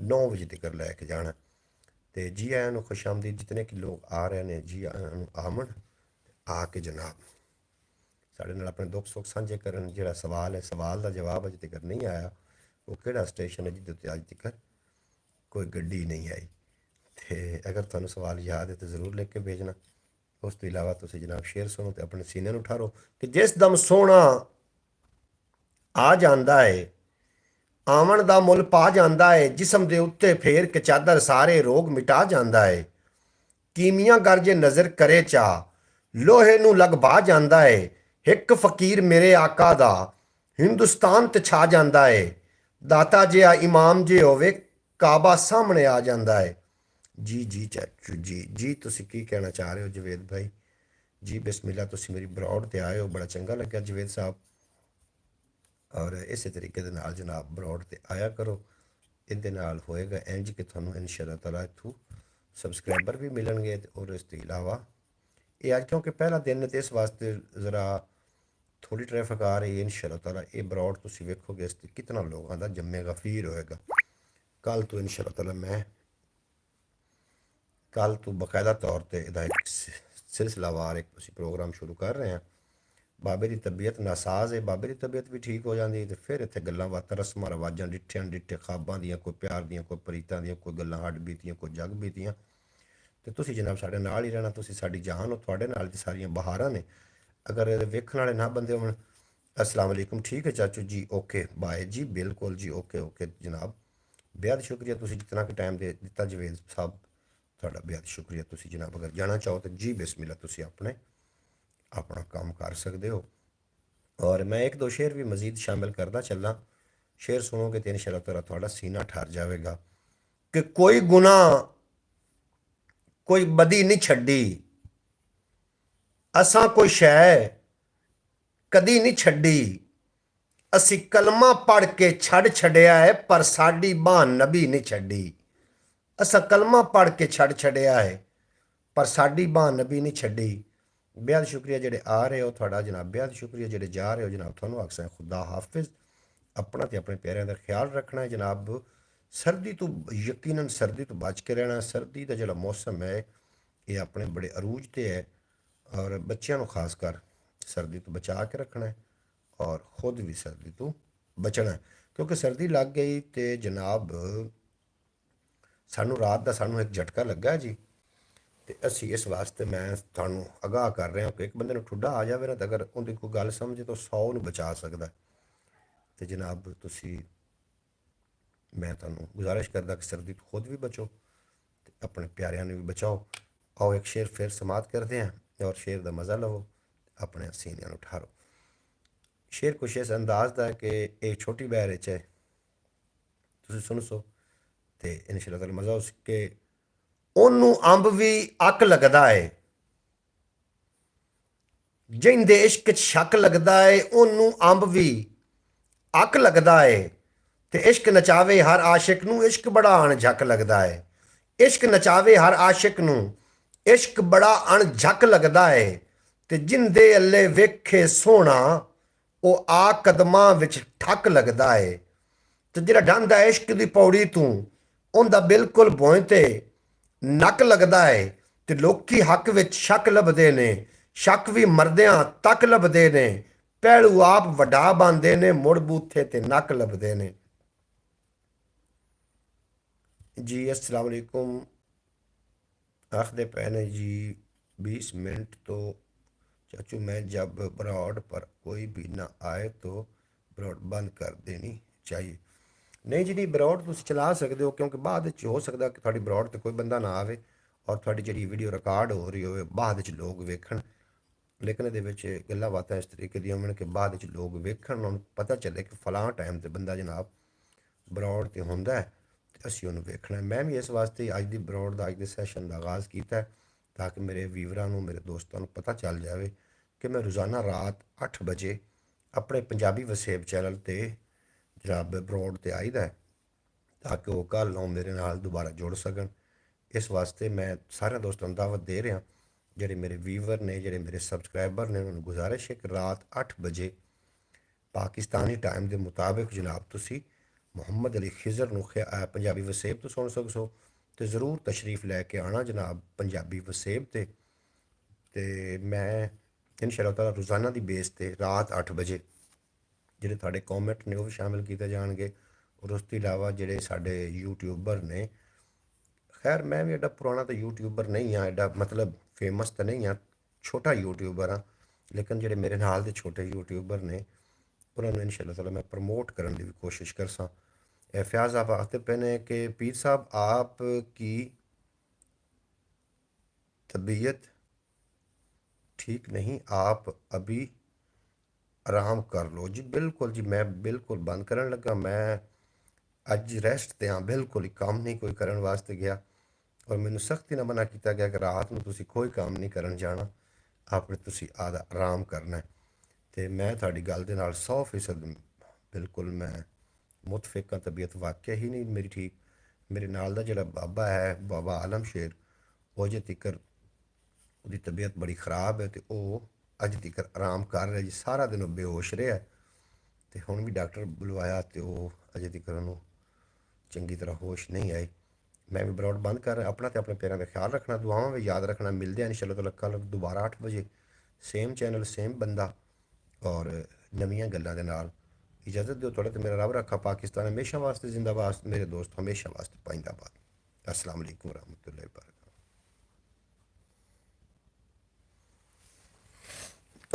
9 ਵਜੇ ਤੱਕ ਲੈ ਕੇ ਜਾਣਾ। ਅਤੇ ਜੀ ਆਇਆਂ ਨੂੰ ਖੁਸ਼ ਆਮਦੀਦ, ਜਿਤਨੇ ਕਿ ਲੋਕ ਆ ਰਹੇ ਨੇ ਜੀ ਆਇਆਂ ਨੂੰ ਆਮਣ, ਆ ਕੇ ਜਨਾਬ ਸਾਡੇ ਨਾਲ ਆਪਣੇ ਦੁੱਖ ਸੁੱਖ ਸਾਂਝੇ ਕਰਨ। ਜਿਹੜਾ ਸਵਾਲ ਹੈ, ਸਵਾਲ ਦਾ ਜਵਾਬ ਅਜੇ ਤੱਕ ਨਹੀਂ ਆਇਆ, ਉਹ ਕਿਹੜਾ ਸਟੇਸ਼ਨ ਹੈ ਜਿਹਦੇ ਉੱਤੇ ਅੱਜ ਤੱਕ ਕੋਈ ਗੱਡੀ ਨਹੀਂ ਆਈ। ਅਤੇ ਅਗਰ ਤੁਹਾਨੂੰ ਸਵਾਲ ਯਾਦ ਹੈ ਤਾਂ ਜ਼ਰੂਰ ਲਿਖ ਕੇ ਭੇਜਣਾ। ਉਸ ਤੋਂ ਇਲਾਵਾ ਤੁਸੀਂ ਜਨਾਬ ਸ਼ੇਰ ਸੁਣੋ ਅਤੇ ਆਪਣੇ ਸੀਨੇ ਨੂੰ ਠਾਰੋ ਕਿ ਜਿਸ ਦਮ ਸੋਹਣਾ ਆ ਜਾਂਦਾ ਹੈ ਆਵਣ ਦਾ ਮੁੱਲ ਪਾ ਜਾਂਦਾ ਹੈ, ਜਿਸਮ ਦੇ ਉੱਤੇ ਫੇਰ ਕੇ ਚਾਦਰ ਸਾਰੇ ਰੋਗ ਮਿਟਾ ਜਾਂਦਾ ਹੈ। ਕੀਮੀਆਂ ਗਰਜੇ ਨਜ਼ਰ ਕਰੇ ਚਾ ਲੋਹੇ ਨੂੰ ਲਗਵਾ ਜਾਂਦਾ ਹੈ। ਇੱਕ ਫਕੀਰ ਮੇਰੇ ਆਕਾ ਦਾ ਹਿੰਦੁਸਤਾਨ ਤੇ ਛਾ ਜਾਂਦਾ ਹੈ। ਦਾਤਾ ਜਿਹਾ ਇਮਾਮ ਜੇ ਹੋਵੇ ਕਾਬਾ ਸਾਹਮਣੇ ਆ ਜਾਂਦਾ ਹੈ। ਜੀ ਜੀ ਚਾਚੂ ਜੀ, ਜੀ ਤੁਸੀਂ ਕੀ ਕਹਿਣਾ ਚਾਹ ਰਹੇ ਹੋ ਜਵੇਦ ਭਾਈ ਜੀ? ਬਿਸਮਿल्ला, ਤੁਸੀਂ ਮੇਰੀ ਬਰੋਡ 'ਤੇ ਆਏ ਹੋ, ਬੜਾ ਚੰਗਾ ਲੱਗਿਆ ਜਵੇਦ ਸਾਹਿਬ। ਔਰ ਇਸੇ ਤਰੀਕੇ ਦੇ ਨਾਲ ਜਨਾਬ ਬਰੋਡ 'ਤੇ ਆਇਆ ਕਰੋ। ਇਹਦੇ ਨਾਲ ਹੋਏਗਾ ਇੰਜ ਕਿ ਤੁਹਾਨੂੰ ਇਨਸ਼ਾ ਅੱਲਾਹ ਤਾਲਾ ਇੱਥੋਂ ਸਬਸਕ੍ਰਾਈਬਰ ਵੀ ਮਿਲਣਗੇ। ਔਰ ਇਸ ਤੋਂ ਇਲਾਵਾ ਇਹ ਅੱਜ ਕਿਉਂਕਿ ਪਹਿਲਾ ਦਿਨ ਹੈ, ਤੇ ਇਸ ਵਾਸਤੇ ਜ਼ਰਾ ਥੋੜੀ ਟ੍ਰੈਫਿਕ ਆ ਰਹੀ ਹੈ। ਇਨਸ਼ਾ ਅੱਲਾਹ ਤਾਲਾ ਇਹ ਬਰੋਡ ਤੁਸੀਂ ਵੇਖੋਗੇ ਇਸ 'ਤੇ ਕਿਤਨਾ ਲੋਕਾਂ ਦਾ ਜੰਮੇਗਾ ਫੀਰ ਹੋਏਗਾ। ਕੱਲ੍ਹ ਤੋਂ ਇਨਸ਼ਾ ਅੱਲਾਹ ਤਾਲਾ ਮੈਂ ਕੱਲ੍ਹ ਤੋਂ ਬਾਕਾਇਦਾ ਤੌਰ 'ਤੇ ਇਹਦਾ ਇੱਕ ਸਿਲਸਿਲਾਵਾਰ ਇੱਕ ਅਸੀਂ ਪ੍ਰੋਗਰਾਮ ਸ਼ੁਰੂ ਕਰ ਰਹੇ ਹਾਂ। ਬਾਬੇ ਦੀ ਤਬੀਅਤ ਨਾਸਾਜ਼ ਹੈ, ਬਾਬੇ ਦੀ ਤਬੀਅਤ ਵੀ ਠੀਕ ਹੋ ਜਾਂਦੀ ਅਤੇ ਫਿਰ ਇੱਥੇ ਗੱਲਾਂ ਬਾਤਾਂ ਰਸਮਾਂ ਰਿਵਾਜ਼ਾਂ ਡਿੱਠੇ ਅਣਡਿੱਠੇ ਖਾਬਾਂ ਦੀਆਂ, ਕੋਈ ਪਿਆਰ ਦੀਆਂ, ਕੋਈ ਪ੍ਰੀਤਾਂ ਦੀਆਂ, ਕੋਈ ਗੱਲਾਂ ਹੱਡ ਬੀਤੀਆਂ, ਕੋਈ ਜਗ ਬੀਤੀਆਂ। ਅਤੇ ਤੁਸੀਂ ਜਨਾਬ ਸਾਡੇ ਨਾਲ ਹੀ ਰਹਿਣਾ, ਤੁਸੀਂ ਸਾਡੀ ਜਾਨ ਹੋ, ਤੁਹਾਡੇ ਨਾਲ ਦੀ ਸਾਰੀਆਂ ਬਹਾਰਾਂ ਨੇ। ਅਗਰ ਇਹਦੇ ਵੇਖਣ ਵਾਲੇ ਨਾ ਬੰਦੇ ਹੋਣ, अस्सलाम वालेकुम, ठीक है चाचू जी, ओके बाय जी, बिल्कुल जी, ओके ओके जनाब। बेहद शुक्रिया तुसी जितना कि टाइम दे दिता जवेद साहब, ਤੁਹਾਡਾ बेहद शुक्रिया। तुसी जनाब अगर जाना चाहो तो जी बिस्मिल्लाह, तुसी अपना काम कर सकते हो। और मैं एक दो शेर भी मज़ीद शामिल करता चलना। शेर सुनोगे तो इंशाअल्लाह ताला थोड़ा सीना ठर जाएगा कि कोई गुनाह कोई बदी नहीं छड्डी, असां कोई शै कदी नहीं छड्डी, असी कलमा पढ़ के छड़ छड़िया है पर साडी बांह नबी नहीं छड्डी। असा कलमा पढ़ के छड़ छड़िया है पर साडी बांह नबी नहीं छड्डी। बेहद शुक्रिया जेडे आ रहे हो थोड़ा जनाब, बेहद शुक्रिया जेडे जा रहे हो जनाब। थोनों आखसा है खुदा हाफिज, अपना तो अपने प्यारिਆਂ ਦਾ ख्याल रखना है जनाब। सर्दी तो यकीनन सर्दी तो बच के रहना। सर्दी का जो मौसम है ये अपने बड़े अरूज से है और बच्चों को खास कर सर्दी तो बचा के रखना है और खुद भी सर्दी तो बचना है, क्योंकि सर्दी लग गई तो जनाब सानू रात का सानू एक झटका लगा जी। तो असी इस वास्ते मैं थानू आगाह कर रहा कि एक बंदे नूं ठुड्डा आ जाए ना तो अगर उनकी कोई गल समझे तो 100 नूं बचा सकता। तो जनाब तुसी मैं थानू गुजारिश करदा कि सर्दी तो खुद भी बचो तो अपने प्यारिਆਂ ਨੂੰ भी बचाओ। आओ एक शेर फिर समाप्त करते हैं और शेर का मज़ा लवो, अपने सीनिਆਂ ਨੂੰ ਠਾਰੋ। शेर कुछ इस अंदाज का है कि एक छोटी बहर है, तुसी सुन सो तो इंशाअल्लाह ताला मज़ा उसके। ਉਹਨੂੰ ਅੰਬ ਵੀ ਅੱਕ ਲੱਗਦਾ ਏ, ਜਿੰਦੇ ਇਸ਼ਕ 'ਚ ਸ਼ੱਕ ਲੱਗਦਾ ਏ, ਉਹਨੂੰ ਅੰਬ ਵੀ ਅੱਕ ਲੱਗਦਾ ਏ। ਤੇ ਇਸ਼ਕ ਨਚਾਵੇ ਹਰ ਆਸ਼ਿਕ ਨੂੰ, ਇਸ਼ਕ ਬੜਾ ਅਣਝੱਕ ਲੱਗਦਾ ਹੈ। ਇਸ਼ਕ ਨਚਾਵੇ ਹਰ ਆਸ਼ਿਕ ਨੂੰ, ਇਸ਼ਕ ਬੜਾ ਅਣਝੱਕ ਲੱਗਦਾ ਹੈ। ਤੇ ਜਿੰਦੇ ਅੱਲੇ ਵੇਖੇ ਸੋਹਣਾ, ਉਹ ਆ ਕਦਮਾਂ ਵਿੱਚ ਠੱਕ ਲੱਗਦਾ ਹੈ। ਤੇ ਜਿਹੜਾ ਡਾਂਦਾ ਇਸ਼ਕ ਦੀ ਪੌੜੀ ਤੂੰ, ਉਹਦਾ ਬਿਲਕੁਲ ਭੋਂ ਤੇ ਨੱਕ ਲੱਗਦਾ ਹੈ। ਤੇ ਲੋਕੀ ਹੱਕ ਵਿੱਚ ਸ਼ੱਕ ਲੱਭਦੇ ਨੇ, ਸ਼ੱਕ ਵੀ ਮਰਦਿਆਂ ਤੱਕ ਲੱਭਦੇ ਨੇ। ਪਹਿਲੂ ਆਪ ਵੱਡਾ ਬਣਦੇ ਨੇ, ਮੁੜ ਬੂਥੇ ਤੇ ਨੱਕ ਲੱਭਦੇ ਨੇ। ਜੀ अस्सलाम वालेकुम। आखिर पहले जी 20 मिनट तो चाचू मैं जब ब्रॉड पर कोई भी ना आए तो ब्रॉड बंद कर देनी चाहिए। नहीं जी नहीं, ब्रॉड तुम चला सकते हो, क्योंकि बाद हो सकता कि थोड़ी ब्रॉड तो कोई बंदा ना आए और थोड़ी जी वीडियो रिकॉर्ड हो रही हो बाद लोग वेखण। लेकिन ये गल्लां बातां इस तरीके दी होण कि बाद लोग वेखण, उन्होंने पता चले कि फलां टाइम ते बंदा जनाब ब्रॉड ते हुंदा है ਤੇ ਅਸੀਂ ਉਹਨੂੰ ਵੇਖਣਾ। ਮੈਂ ਵੀ ਇਸ ਵਾਸਤੇ ਅੱਜ ਦੀ ਬਰੋਡ ਦਾ, ਅੱਜ ਦੇ ਸੈਸ਼ਨ ਦਾ ਆਗਾਜ਼ ਕੀਤਾ ਤਾਂ ਕਿ ਮੇਰੇ ਵੀਵਰਾਂ ਨੂੰ, ਮੇਰੇ ਦੋਸਤਾਂ ਨੂੰ ਪਤਾ ਚੱਲ ਜਾਵੇ ਕਿ ਮੈਂ ਰੋਜ਼ਾਨਾ ਰਾਤ 8 ਵਜੇ ਆਪਣੇ ਪੰਜਾਬੀ ਵਸੇਬ ਚੈਨਲ 'ਤੇ ਜਨਾਬ ਬਰੋਡ 'ਤੇ ਆਈਦਾ ਤਾਂ ਕਿ ਉਹ ਕੱਲ੍ਹ ਨੂੰ ਮੇਰੇ ਨਾਲ ਦੁਬਾਰਾ ਜੁੜ ਸਕਣ। ਇਸ ਵਾਸਤੇ ਮੈਂ ਸਾਰਿਆਂ ਦੋਸਤਾਂ ਨੂੰ ਦਾਵਤ ਦੇ ਰਿਹਾ, ਜਿਹੜੇ ਮੇਰੇ ਵੀਵਰ ਨੇ, ਜਿਹੜੇ ਮੇਰੇ ਸਬਸਕ੍ਰਾਈਬਰ ਨੇ, ਉਹਨਾਂ ਨੂੰ ਗੁਜ਼ਾਰਿਸ਼ ਹੈ ਕਿ ਰਾਤ 8 ਵਜੇ ਪਾਕਿਸਤਾਨੀ ਟਾਈਮ ਦੇ ਮੁਤਾਬਿਕ ਜਨਾਬ ਤੁਸੀਂ ਮੁਹੰਮਦ ਅਲੀ ਖਿਜ਼ਰ ਨੂੰ ਪੰਜਾਬੀ ਵਸੇਬ ਤੋਂ ਸੁਣ ਸਕੋ। ਤੇ ਜ਼ਰੂਰ ਤਸ਼ਰੀਫ ਲੈ ਕੇ ਆਉਣਾ ਜਨਾਬ ਪੰਜਾਬੀ ਵਸੇਬ ਤੇ ਮੈਂ ਇਨਸ਼ਾ-ਅੱਲਾਹ ਤਾਲਾ ਰੋਜ਼ਾਨਾ ਦੀ ਬੇਸ ਤੇ ਰਾਤ 8 ਵਜੇ ਜਿਹੜੇ ਤੁਹਾਡੇ ਕਮੈਂਟ ਨੇ ਉਹ ਵੀ ਸ਼ਾਮਿਲ ਕੀਤੇ ਜਾਣਗੇ। ਔਰ ਉਸ ਤੋਂ ਇਲਾਵਾ ਜਿਹੜੇ ਸਾਡੇ ਯੂਟਿਊਬਰ ਨੇ, ਖੈਰ ਮੈਂ ਵੀ ਐਡਾ ਪੁਰਾਣਾ ਤਾਂ ਯੂਟਿਊਬਰ ਨਹੀਂ ਹਾਂ, ਐਡਾ ਮਤਲਬ ਫੇਮਸ ਤਾਂ ਨਹੀਂ ਹਾਂ, ਛੋਟਾ ਯੂਟਿਊਬਰ ਹਾਂ। ਲੇਕਿਨ ਜਿਹੜੇ ਮੇਰੇ ਨਾਲ ਦੇ ਛੋਟੇ ਯੂਟਿਊਬਰ ਨੇ ਉਹਨਾਂ ਨੂੰ ਇਨਸ਼ਾ-ਅੱਲਾਹ ਤਾਲਾ मैं प्रमोट करने की भी कोशिश करसा। फयाज आप आते पे ने कि पीर साहब आपकी तबीयत ठीक नहीं, आप अभी आराम कर लो। जी बिल्कुल जी, मैं बिल्कुल बंद करन लगा। मैं अज रेस्ट ते हाँ, बिल्कुल ही काम नहीं कोई करन वास्ते गया और मैनू सख्ती ना मना किया गया कि रात में तुसी कोई काम नहीं करन जाना, आपने तुसी आधा आराम करना है। तो मैं थोड़ी गल दे नाल 100% बिल्कुल मैं मुतफिक हाँ। तबीयत वाकई ही नहीं मेरी ठीक। मेरे नाल दा जिहड़ा बाबा है, बाबा आलम शेर, वो अजे तिकर उसकी तबीयत बड़ी खराब है तो वह अज तिकर आराम कर रहा जी। सारा दिन वो बेहोश रहा तो हुण भी डॉक्टर बुलवाया तो वह अजे तिकर उन्होंने चंगी तरह होश नहीं आई। मैं भी ब्रॉड बंद कर रहा। अपना तो अपने पैरों का ख्याल रखना, दुआवां भी याद रखना। मिलते हैं इंशाअल्लाह ताला कल दोबारा 8 बजे, सेम चैनल सेम बंदा और नवीं गल्लां दे नाल। इजाज़त दो थोड़े तो मेरा रब रखा। पाकिस्तान हमेशा वास्ते जिंदाबाद, मेरे दोस्त हमेशा वास्ते पाइंदाबाद। अस्सलाम वालेकुम रहमतुल्लाहि व बरकातहू।